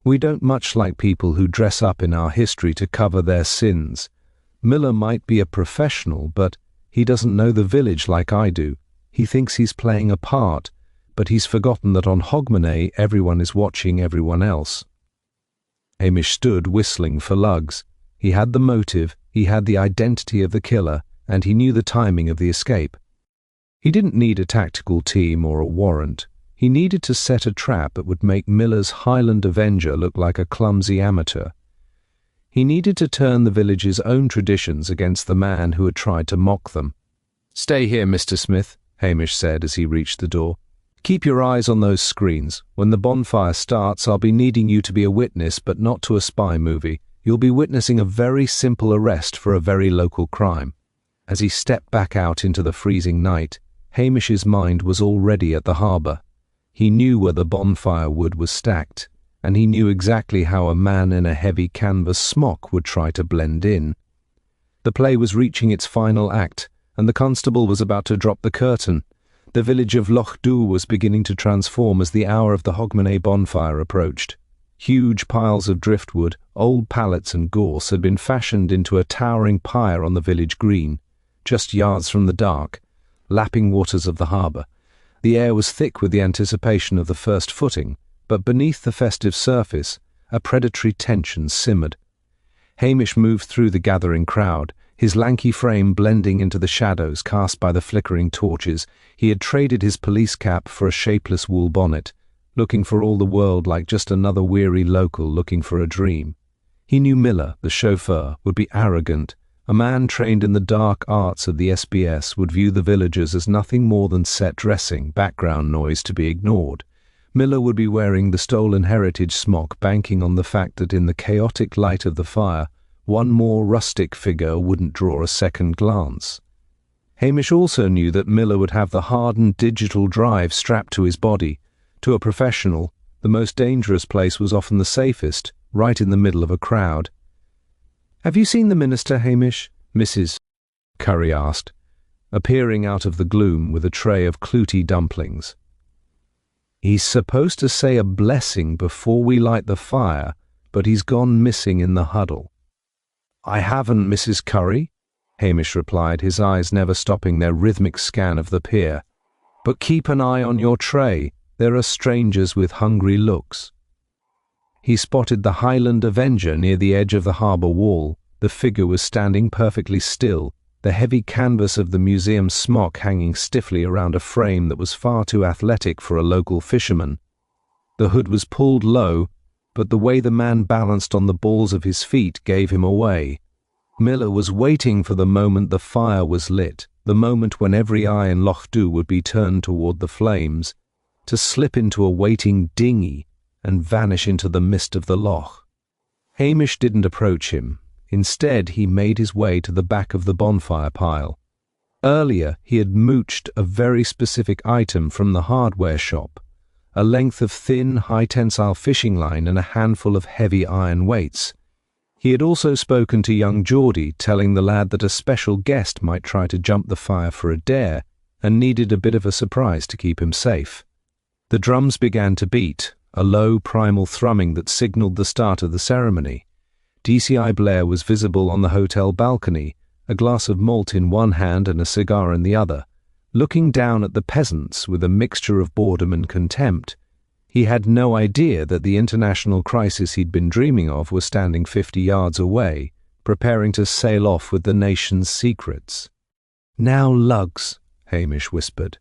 [SPEAKER 2] "we don't much like people who dress up in our history to cover their sins. Miller might be a professional, but he doesn't know the village like I do. He thinks he's playing a part, but he's forgotten that on Hogmanay everyone is watching everyone else." Hamish stood whistling for lugs. He had the motive, he had the identity of the killer, and he knew the timing of the escape. He didn't need a tactical team or a warrant. He needed to set a trap that would make Miller's Highland Avenger look like a clumsy amateur. He needed to turn the village's own traditions against the man who had tried to mock them. "Stay here, Mr. Smith," Hamish said as he reached the door. "Keep your eyes on those screens. When the bonfire starts, I'll be needing you to be a witness, but not to a spy movie. You'll be witnessing a very simple arrest for a very local crime." As he stepped back out into the freezing night, Hamish's mind was already at the harbour. He knew where the bonfire wood was stacked, and he knew exactly how a man in a heavy canvas smock would try to blend in. The play was reaching its final act, and the constable was about to drop the curtain. The village of Lochdubh was beginning to transform as the hour of the Hogmanay bonfire approached. Huge piles of driftwood, old pallets and gorse had been fashioned into a towering pyre on the village green, just yards from the dark, lapping waters of the harbour. The air was thick with the anticipation of the first footing, but beneath the festive surface, a predatory tension simmered. Hamish moved through the gathering crowd, his lanky frame blending into the shadows cast by the flickering torches. He had traded his police cap for a shapeless wool bonnet, looking for all the world like just another weary local looking for a dream. He knew Miller, the chauffeur, would be arrogant. A man trained in the dark arts of the SBS would view the villagers as nothing more than set dressing, background noise to be ignored. Miller would be wearing the stolen heritage smock, banking on the fact that in the chaotic light of the fire, one more rustic figure wouldn't draw a second glance. Hamish also knew that Miller would have the hardened digital drive strapped to his body. To a professional, the most dangerous place was often the safest, right in the middle of a crowd. "Have you seen the minister, Hamish?" Mrs. Curry asked, appearing out of the gloom with a tray of clouty dumplings. "He's supposed to say a blessing before we light the fire, but he's gone missing in the huddle." "I haven't, Mrs. Curry," Hamish replied, his eyes never stopping their rhythmic scan of the pier. "But keep an eye on your tray. There are strangers with hungry looks." He spotted the Highland Avenger near the edge of the harbour wall. The figure was standing perfectly still, the heavy canvas of the museum smock hanging stiffly around a frame that was far too athletic for a local fisherman. The hood was pulled low, but the way the man balanced on the balls of his feet gave him away. Miller was waiting for the moment the fire was lit, the moment when every eye in Lochdubh would be turned toward the flames, to slip into a waiting dinghy and vanish into the mist of the loch. Hamish didn't approach him. Instead, he made his way to the back of the bonfire pile. Earlier, he had mooched a very specific item from the hardware shop, a length of thin, high-tensile fishing line and a handful of heavy iron weights. He had also spoken to young Geordie, telling the lad that a special guest might try to jump the fire for a dare and needed a bit of a surprise to keep him safe. The drums began to beat, a low, primal thrumming that signalled the start of the ceremony. DCI Blair was visible on the hotel balcony, a glass of malt in one hand and a cigar in the other, looking down at the peasants with a mixture of boredom and contempt. He had no idea that the international crisis he'd been dreaming of was standing 50 yards away, preparing to sail off with the nation's secrets. "Now, lugs," Hamish whispered.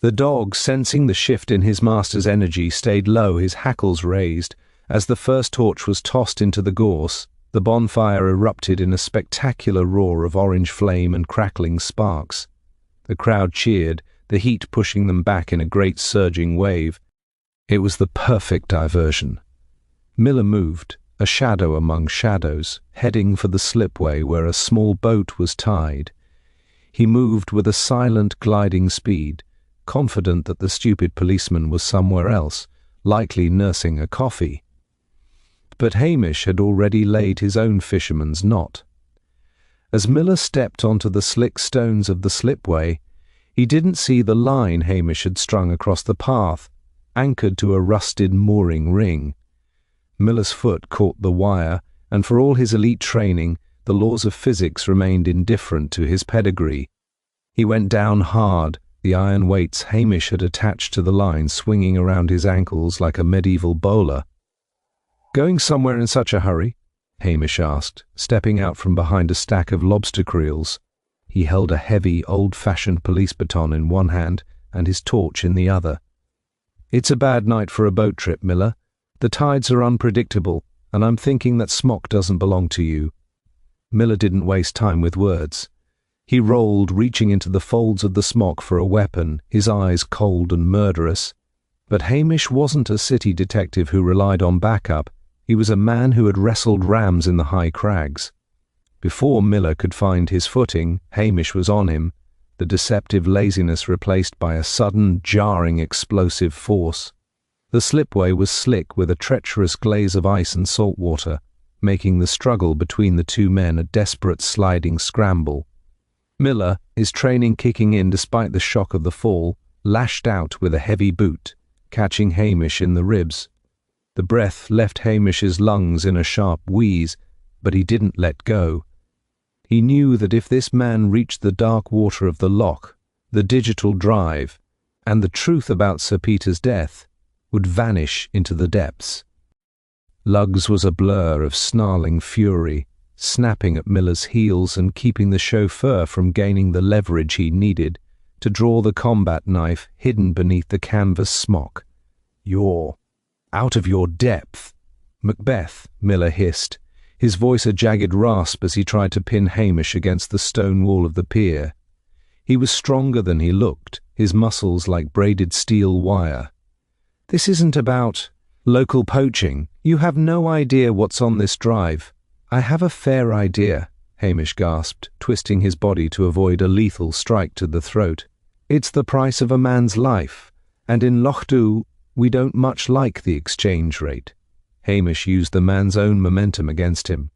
[SPEAKER 2] The dog, sensing the shift in his master's energy, stayed low, his hackles raised. As the first torch was tossed into the gorse, the bonfire erupted in a spectacular roar of orange flame and crackling sparks. The crowd cheered, the heat pushing them back in a great surging wave. It was the perfect diversion. Miller moved, a shadow among shadows, heading for the slipway where a small boat was tied. He moved with a silent, gliding speed, confident that the stupid policeman was somewhere else, likely nursing a coffee. But Hamish had already laid his own fisherman's knot. As Miller stepped onto the slick stones of the slipway, he didn't see the line Hamish had strung across the path, anchored to a rusted mooring ring. Miller's foot caught the wire, and for all his elite training, the laws of physics remained indifferent to his pedigree. He went down hard, the iron weights Hamish had attached to the line swinging around his ankles like a medieval bowler. "Going somewhere in such a hurry?" Hamish asked, stepping out from behind a stack of lobster creels. He held a heavy, old-fashioned police baton in one hand and his torch in the other. "It's a bad night for a boat trip, Miller. The tides are unpredictable, and I'm thinking that smock doesn't belong to you." Miller didn't waste time with words. He rolled, reaching into the folds of the smock for a weapon, his eyes cold and murderous. But Hamish wasn't a city detective who relied on backup. He was a man who had wrestled rams in the high crags. Before Miller could find his footing, Hamish was on him, the deceptive laziness replaced by a sudden, jarring, explosive force. The slipway was slick with a treacherous glaze of ice and salt water, making the struggle between the two men a desperate sliding scramble. Miller, his training kicking in despite the shock of the fall, lashed out with a heavy boot, catching Hamish in the ribs. The breath left Hamish's lungs in a sharp wheeze, but he didn't let go. He knew that if this man reached the dark water of the loch, the digital drive, and the truth about Sir Peter's death, would vanish into the depths. Lugs was a blur of snarling fury, snapping at Miller's heels and keeping the chauffeur from gaining the leverage he needed to draw the combat knife hidden beneath the canvas smock. "You're out of your depth, Macbeth," Miller hissed, his voice a jagged rasp as he tried to pin Hamish against the stone wall of the pier. He was stronger than he looked, his muscles like braided steel wire. "This isn't about local poaching. You have no idea what's on this drive." "I have a fair idea," Hamish gasped, twisting his body to avoid a lethal strike to the throat. "It's the price of a man's life, and in Lochdubh we don't much like the exchange rate." Hamish used the man's own momentum against him.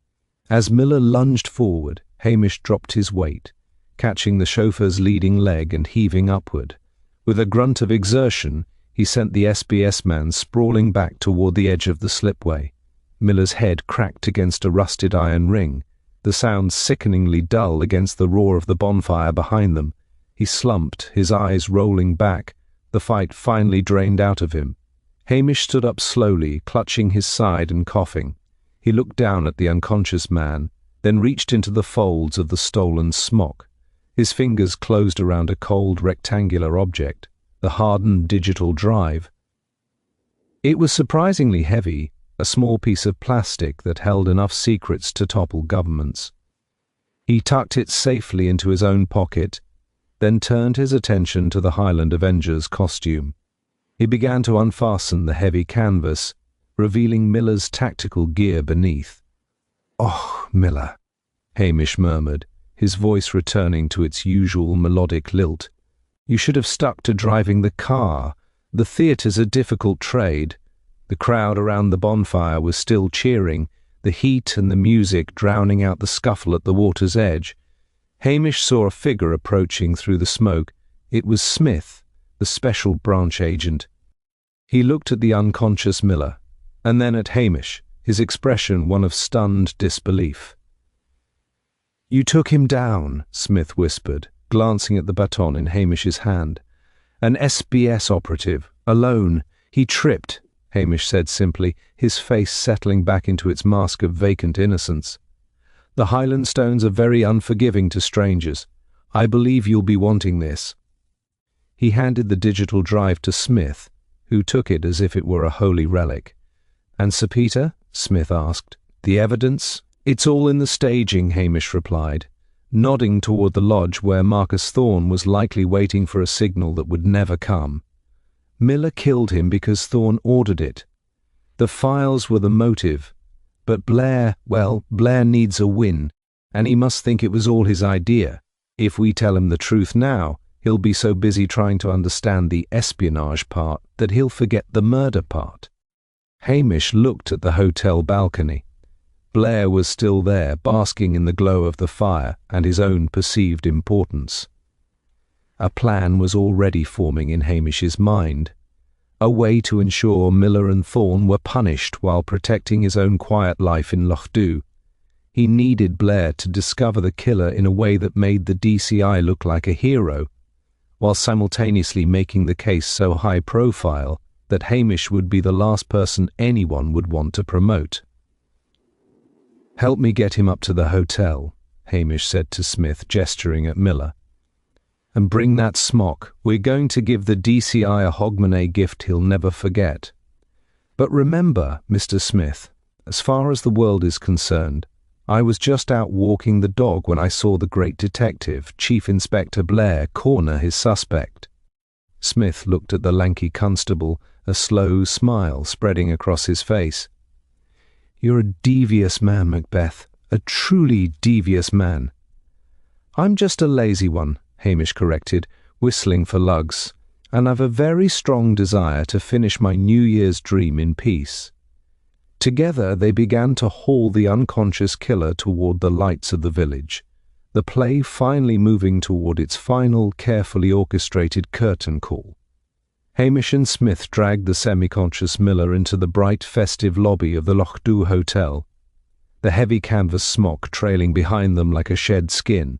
[SPEAKER 2] As Miller lunged forward, Hamish dropped his weight, catching the chauffeur's leading leg and heaving upward. With a grunt of exertion, he sent the SBS man sprawling back toward the edge of the slipway. Miller's head cracked against a rusted iron ring, the sound sickeningly dull against the roar of the bonfire behind them. He slumped, his eyes rolling back, the fight finally drained out of him. Hamish stood up slowly, clutching his side and coughing. He looked down at the unconscious man, then reached into the folds of the stolen smock. His fingers closed around a cold rectangular object, the hardened digital drive. It was surprisingly heavy, a small piece of plastic that held enough secrets to topple governments. He tucked it safely into his own pocket, then turned his attention to the Highland Avenger's costume. He began to unfasten the heavy canvas, revealing Miller's tactical gear beneath.
[SPEAKER 1] "Oh, Miller,"
[SPEAKER 2] Hamish murmured, his voice returning to its usual melodic lilt. "You should have stuck to driving the car. The theatre's a difficult trade." The crowd around the bonfire was still cheering, the heat and the music drowning out the scuffle at the water's edge. Hamish saw a figure approaching through the smoke. It was Smith, the special branch agent. He looked at the unconscious Miller, and then at Hamish, his expression one of stunned disbelief.
[SPEAKER 1] "You took him down,"
[SPEAKER 2] Smith whispered, glancing at the baton in Hamish's hand.
[SPEAKER 1] "An SBS operative, alone. He tripped,"
[SPEAKER 2] Hamish said simply, his face settling back into its mask of vacant innocence. "The Highland stones are very unforgiving to strangers. I believe you'll be wanting this." He handed the digital drive to Smith, who took it as if it were a holy relic. "And Sir Peter?" Smith asked. "The evidence?" "It's all in the staging," Hamish replied, nodding toward the lodge where Marcus Thorne was likely waiting for a signal that would never come. Miller killed him because Thorne ordered it. The files were the motive, but Blair needs a win, and he must think it was all his idea. If we tell him the truth now, he'll be so busy trying to understand the espionage part that he'll forget the murder part. Hamish looked at the hotel balcony. Blair was still there, basking in the glow of the fire and his own perceived importance. A plan was already forming in Hamish's mind, a way to ensure Miller and Thorne were punished while protecting his own quiet life in Lochdubh. He needed Blair to discover the killer in a way that made the DCI look like a hero, while simultaneously making the case so high profile that Hamish would be the last person anyone would want to promote. "Help me get him up to the hotel," Hamish said to Smith, gesturing at Miller. "And bring that smock. We're going to give the DCI a Hogmanay gift he'll never forget. But remember, Mr. Smith, as far as the world is concerned, I was just out walking the dog when I saw the great detective, Chief Inspector Blair, corner his suspect." Smith looked at the lanky constable, a slow smile spreading across his face. "You're a devious man, Macbeth, a truly devious man." "I'm just a lazy one," Hamish corrected, whistling for lugs, "and I've a very strong desire to finish my New Year's dream in peace." Together they began to haul the unconscious killer toward the lights of the village, the play finally moving toward its final, carefully orchestrated curtain call. Hamish and Smith dragged the semi-conscious Miller into the bright, festive lobby of the Lochdubh Hotel, the heavy canvas smock trailing behind them like a shed skin.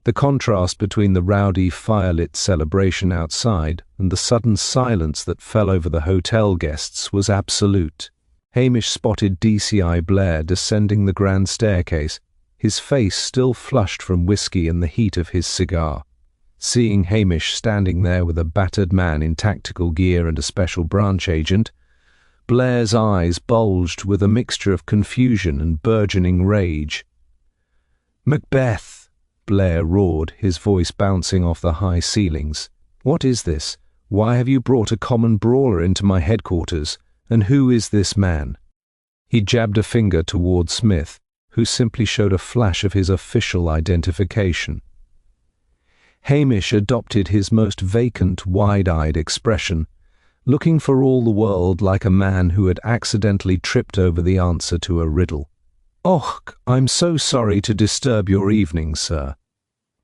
[SPEAKER 2] The contrast between the rowdy, firelit celebration outside and the sudden silence that fell over the hotel guests was absolute. Hamish spotted DCI Blair descending the grand staircase, his face still flushed from whiskey and the heat of his cigar. Seeing Hamish standing there with a battered man in tactical gear and a special branch agent, Blair's eyes bulged with a mixture of confusion and burgeoning rage. "Macbeth!" Blair roared, his voice bouncing off the high ceilings. "What is this? Why have you brought a common brawler into my headquarters? And who is this man?" He jabbed a finger toward Smith, who simply showed a flash of his official identification. Hamish adopted his most vacant, wide-eyed expression, looking for all the world like a man who had accidentally tripped over the answer to a riddle. "Oh, I'm so sorry to disturb your evening, sir,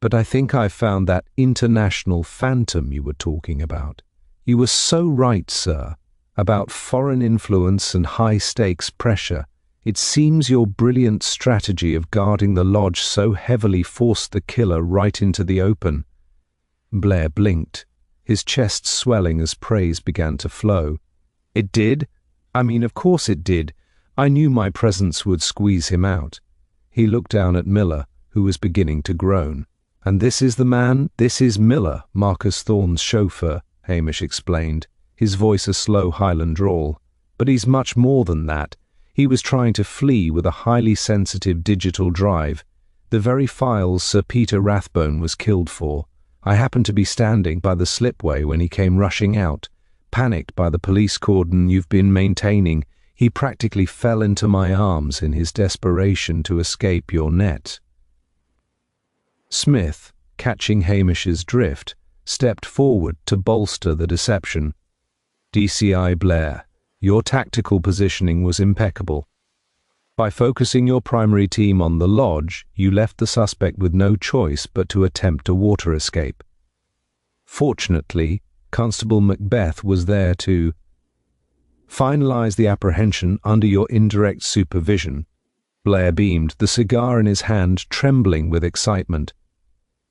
[SPEAKER 2] but I think I've found that international phantom you were talking about. You were so right, sir, about foreign influence and high-stakes pressure. It seems your brilliant strategy of guarding the lodge so heavily forced the killer right into the open." Blair blinked, his chest swelling as praise began to flow. "It did? I mean, of course it did. I knew my presence would squeeze him out." He looked down at Miller, who was beginning to groan. "And this is the man? This is Miller, Marcus Thorne's chauffeur," Hamish explained, his voice a slow Highland drawl. But he's much more than that. He was trying to flee with a highly sensitive digital drive, the very files Sir Peter Rathbone was killed for. I happened to be standing by the slipway when he came rushing out. Panicked by the police cordon you've been maintaining, he practically fell into my arms in his desperation to escape your net." Smith, catching Hamish's drift, stepped forward to bolster the deception. "DCI Blair, your tactical positioning was impeccable. By focusing your primary team on the lodge, you left the suspect with no choice but to attempt a water escape. Fortunately, Constable Macbeth was there to finalize the apprehension under your indirect supervision." Blair beamed, the cigar in his hand trembling with excitement.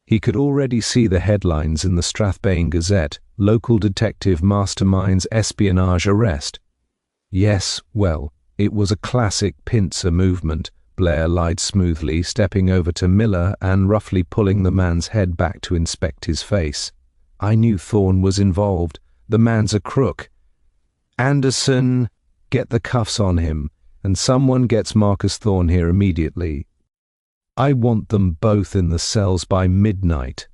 [SPEAKER 2] He could already see the headlines in the Strathbane Gazette: "Local Detective Masterminds Espionage Arrest." Yes, well, it was a classic pincer movement, Blair lied smoothly, stepping over to Miller and roughly pulling the man's head back to inspect his face. "I knew Thorne was involved. The man's a crook. Anderson, get the cuffs on him, and someone gets Marcus Thorne here immediately. I want them both in the cells by midnight."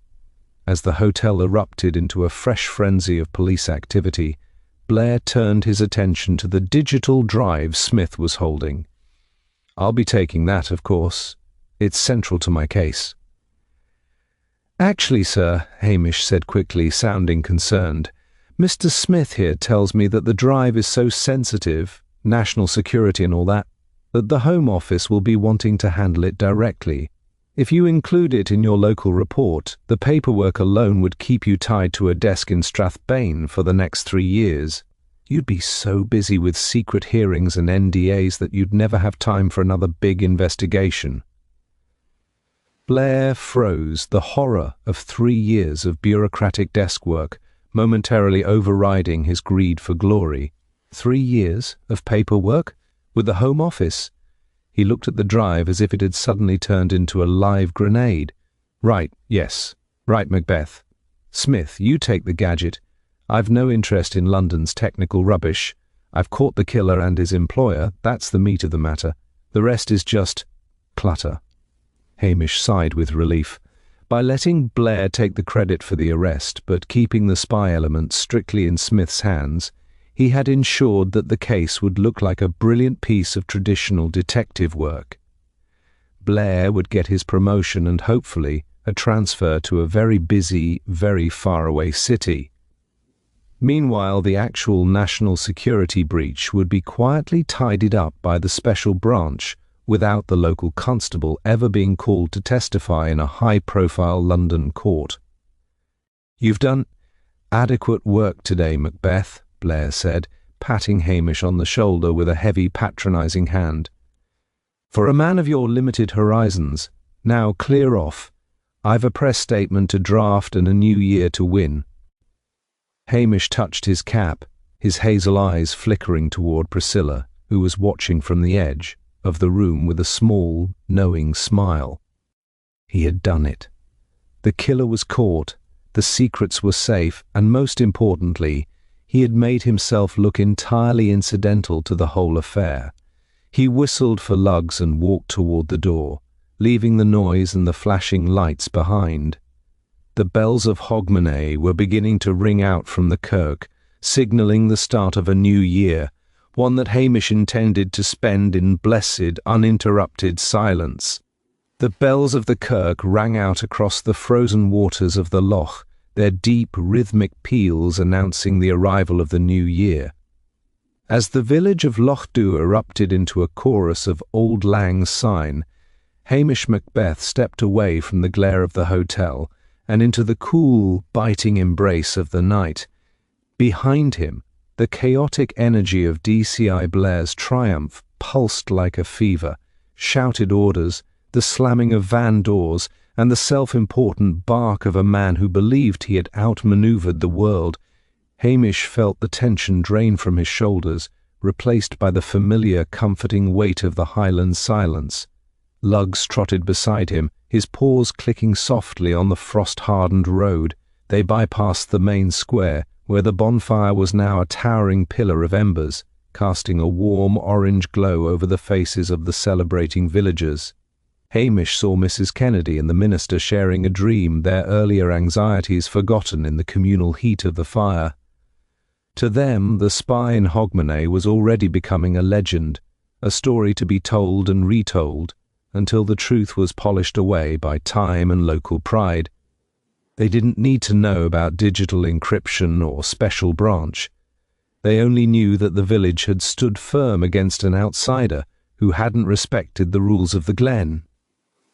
[SPEAKER 2] As the hotel erupted into a fresh frenzy of police activity, Blair turned his attention to the digital drive Smith was holding. "I'll be taking that, of course. It's central to my case." "Actually, sir," Hamish said quickly, sounding concerned, "Mr. Smith here tells me that the drive is so sensitive, national security and all that the Home Office will be wanting to handle it directly. If you include it in your local report, the paperwork alone would keep you tied to a desk in Strathbane for the next 3 years. You'd be so busy with secret hearings and NDAs that you'd never have time for another big investigation." Blair froze, the horror of 3 years of bureaucratic desk work momentarily overriding his greed for glory. 3 years of paperwork? With the Home Office? He looked at the drive as if it had suddenly turned into a live grenade. "Right, yes. Right, Macbeth. Smith, you take the gadget. I've no interest in London's technical rubbish. I've caught the killer and his employer. That's the meat of the matter. The rest is just clutter." Hamish sighed with relief. By letting Blair take the credit for the arrest, but keeping the spy element strictly in Smith's hands, he had ensured that the case would look like a brilliant piece of traditional detective work. Blair would get his promotion and hopefully a transfer to a very busy, very faraway city. Meanwhile, the actual national security breach would be quietly tidied up by the special branch without the local constable ever being called to testify in a high-profile London court. "You've done adequate work today, Macbeth," Blair said, patting Hamish on the shoulder with a heavy, patronizing hand. "For a man of your limited horizons, now clear off. I've a press statement to draft and a new year to win." Hamish touched his cap, his hazel eyes flickering toward Priscilla, who was watching from the edge of the room with a small, knowing smile. He had done it. The killer was caught, the secrets were safe, and most importantly, he had made himself look entirely incidental to the whole affair. He whistled for lugs and walked toward the door, leaving the noise and the flashing lights behind. The bells of Hogmanay were beginning to ring out from the kirk, signalling the start of a new year, one that Hamish intended to spend in blessed, uninterrupted silence. The bells of the kirk rang out across the frozen waters of the loch, their deep, rhythmic peals announcing the arrival of the new year. As the village of Lochdubh erupted into a chorus of Auld Lang Syne, Hamish Macbeth stepped away from the glare of the hotel and into the cool, biting embrace of the night. Behind him, the chaotic energy of DCI Blair's triumph pulsed like a fever, shouted orders, the slamming of van doors, and the self-important bark of a man who believed he had outmaneuvered the world. Hamish felt the tension drain from his shoulders, replaced by the familiar, comforting weight of the Highland silence. Lugs trotted beside him, his paws clicking softly on the frost-hardened road. They bypassed the main square, where the bonfire was now a towering pillar of embers. casting a warm orange glow over the faces of the celebrating villagers. Hamish saw Mrs. Kennedy and the minister sharing a dream, their earlier anxieties forgotten in the communal heat of the fire. To them, the spy in Hogmanay was already becoming a legend, a story to be told and retold, until the truth was polished away by time and local pride. They didn't need to know about digital encryption or special branch. They only knew that the village had stood firm against an outsider who hadn't respected the rules of the glen.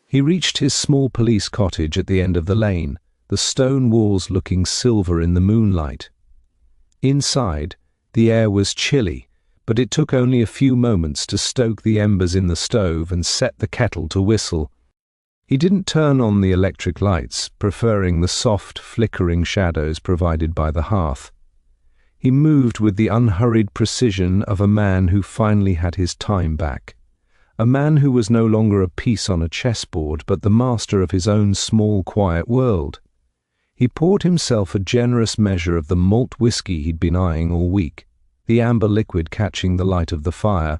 [SPEAKER 2] He reached his small police cottage at the end of the lane, the stone walls looking silver in the moonlight. Inside, the air was chilly, but it took only a few moments to stoke the embers in the stove and set the kettle to whistle. He didn't turn on the electric lights, preferring the soft, flickering shadows provided by the hearth. He moved with the unhurried precision of a man who finally had his time back. A man who was no longer a piece on a chessboard, but the master of his own small, quiet world. He poured himself a generous measure of the malt whiskey he'd been eyeing all week, the amber liquid catching the light of the fire.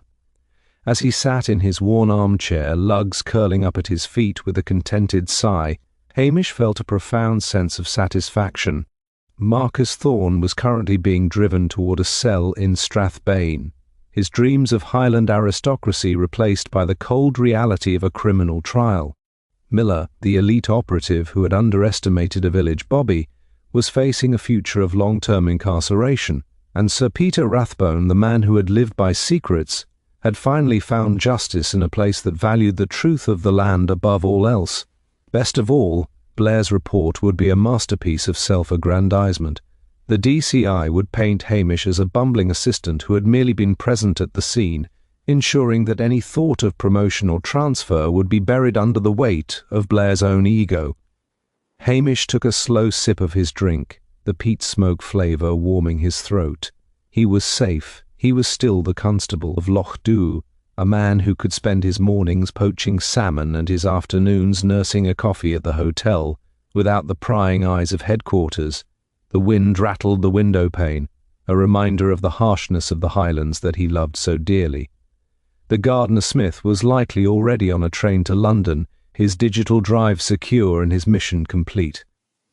[SPEAKER 2] As he sat in his worn armchair, lugs curling up at his feet with a contented sigh, Hamish felt a profound sense of satisfaction. Marcus Thorne was currently being driven toward a cell in Strathbane, his dreams of Highland aristocracy replaced by the cold reality of a criminal trial. Miller, the elite operative who had underestimated a village bobby, was facing a future of long-term incarceration, and Sir Peter Rathbone, the man who had lived by secrets, had finally found justice in a place that valued the truth of the land above all else. Best of all, Blair's report would be a masterpiece of self-aggrandizement. The DCI would paint Hamish as a bumbling assistant who had merely been present at the scene, ensuring that any thought of promotion or transfer would be buried under the weight of Blair's own ego. Hamish took a slow sip of his drink, the peat smoke flavour warming his throat. He was safe. He was still the constable of Lochdubh, a man who could spend his mornings poaching salmon and his afternoons nursing a coffee at the hotel, without the prying eyes of headquarters. The wind rattled the window pane, a reminder of the harshness of the Highlands that he loved so dearly. The gardener-smith was likely already on a train to London, his digital drive secure and his mission complete.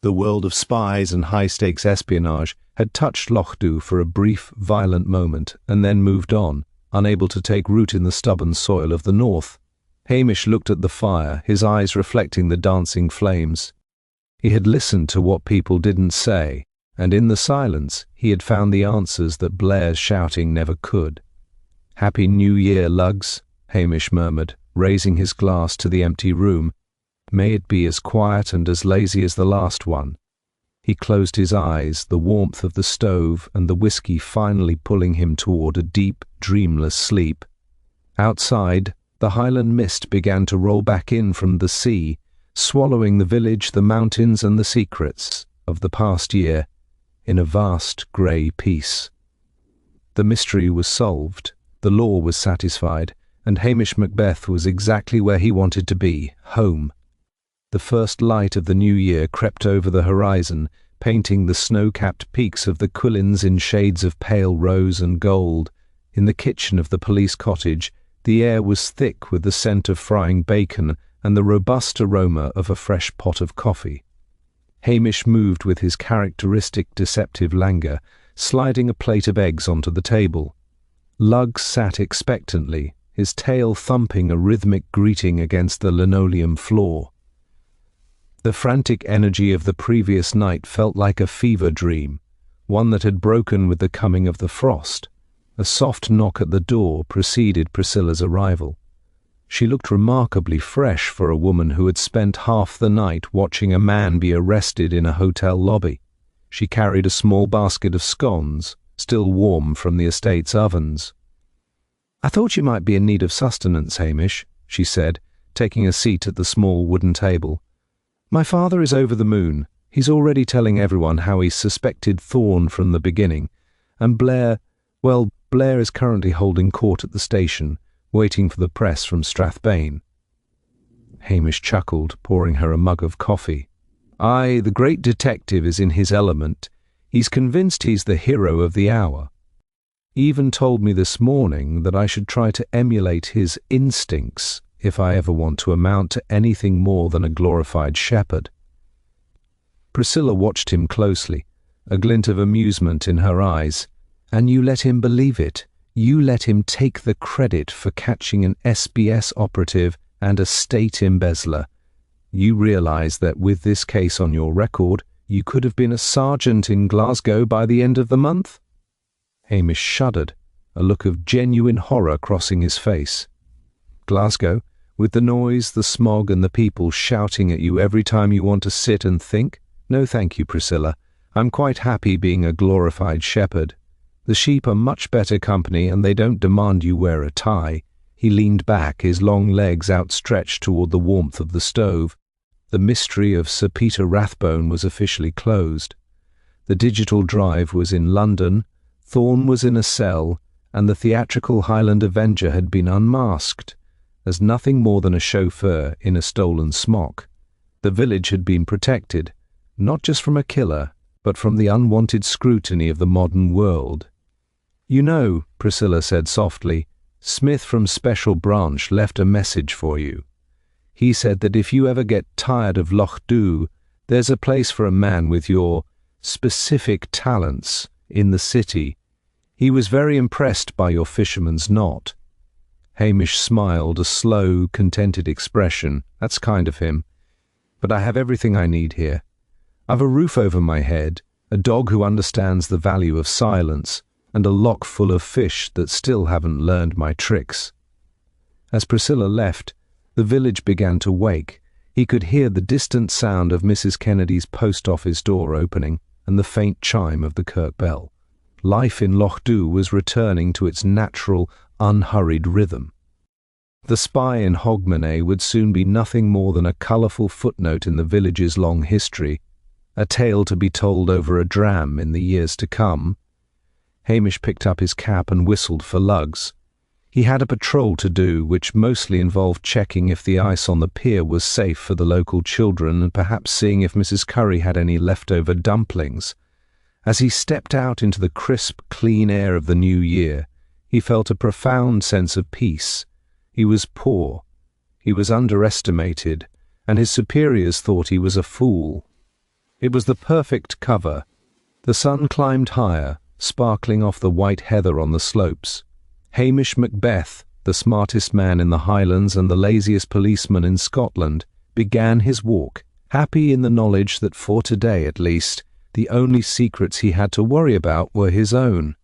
[SPEAKER 2] The world of spies and high-stakes espionage had touched Lochdubh for a brief, violent moment and then moved on, unable to take root in the stubborn soil of the north. Hamish looked at the fire, his eyes reflecting the dancing flames. He had listened to what people didn't say, and in the silence he had found the answers that Blair's shouting never could. "Happy New Year, Lugs," Hamish murmured, raising his glass to the empty room. "May it be as quiet and as lazy as the last one." He closed his eyes, the warmth of the stove and the whiskey finally pulling him toward a deep, dreamless sleep. Outside, the Highland mist began to roll back in from the sea, swallowing the village, the mountains and the secrets of the past year in a vast grey peace. The mystery was solved, the law was satisfied, and Hamish Macbeth was exactly where he wanted to be, home. The first light of the new year crept over the horizon, painting the snow-capped peaks of the Quillins in shades of pale rose and gold. In the kitchen of the police cottage, the air was thick with the scent of frying bacon and the robust aroma of a fresh pot of coffee. Hamish moved with his characteristic deceptive languor, sliding a plate of eggs onto the table. Luggs sat expectantly, his tail thumping a rhythmic greeting against the linoleum floor. The frantic energy of the previous night felt like a fever dream, one that had broken with the coming of the frost. A soft knock at the door preceded Priscilla's arrival. She looked remarkably fresh for a woman who had spent half the night watching a man be arrested in a hotel lobby. She carried a small basket of scones, still warm from the estate's ovens. "I thought you might be in need of sustenance, Hamish," she said, taking a seat at the small wooden table. "My father is over the moon. He's already telling everyone how he suspected Thorne from the beginning. And Blair is currently holding court at the station, waiting for the press from Strathbane." Hamish chuckled, pouring her a mug of coffee. "Aye, the great detective is in his element. He's convinced he's the hero of the hour." He even told me this morning that I should try to emulate his instincts if I ever want to amount to anything more than a glorified shepherd." Priscilla watched him closely, a glint of amusement in her eyes. "And you let him believe it? You let him take the credit for catching an SBS operative and a state embezzler? You realize that with this case on your record, you could have been a sergeant in Glasgow by the end of the month?" Hamish shuddered, a look of genuine horror crossing his face. "Glasgow, with the noise, the smog, and the people shouting at you every time you want to sit and think? No thank you, Priscilla. I'm quite happy being a glorified shepherd. The sheep are much better company, and they don't demand you wear a tie." He leaned back, his long legs outstretched toward the warmth of the stove. The mystery of Sir Peter Rathbone was officially closed. The digital drive was in London, Thorne was in a cell, and the theatrical Highland Avenger had been unmasked, as nothing more than a chauffeur in a stolen smock. The village had been protected, not just from a killer, but from the unwanted scrutiny of the modern world. "You know," Priscilla said softly, "Smith from Special Branch left a message for you. He said that if you ever get tired of Lochdubh, there's a place for a man with your specific talents in the city. He was very impressed by your fisherman's knot." Hamish smiled, a slow, contented expression. "That's kind of him. But I have everything I need here. I've a roof over my head, a dog who understands the value of silence, and a lock full of fish that still haven't learned my tricks." As Priscilla left, the village began to wake. He could hear the distant sound of Mrs. Kennedy's post office door opening and the faint chime of the kirk bell. Life in Lochdubh was returning to its natural, unhurried rhythm. The spy in Hogmanay would soon be nothing more than a colourful footnote in the village's long history, a tale to be told over a dram in the years to come. Hamish picked up his cap and whistled for lugs. He had a patrol to do, which mostly involved checking if the ice on the pier was safe for the local children and perhaps seeing if Mrs. Curry had any leftover dumplings. As he stepped out into the crisp, clean air of the new year, he felt a profound sense of peace. He was poor, he was underestimated, and his superiors thought he was a fool. It was the perfect cover. The sun climbed higher, sparkling off the white heather on the slopes. Hamish Macbeth, the smartest man in the Highlands and the laziest policeman in Scotland, began his walk, happy in the knowledge that for today at least, the only secrets he had to worry about were his own.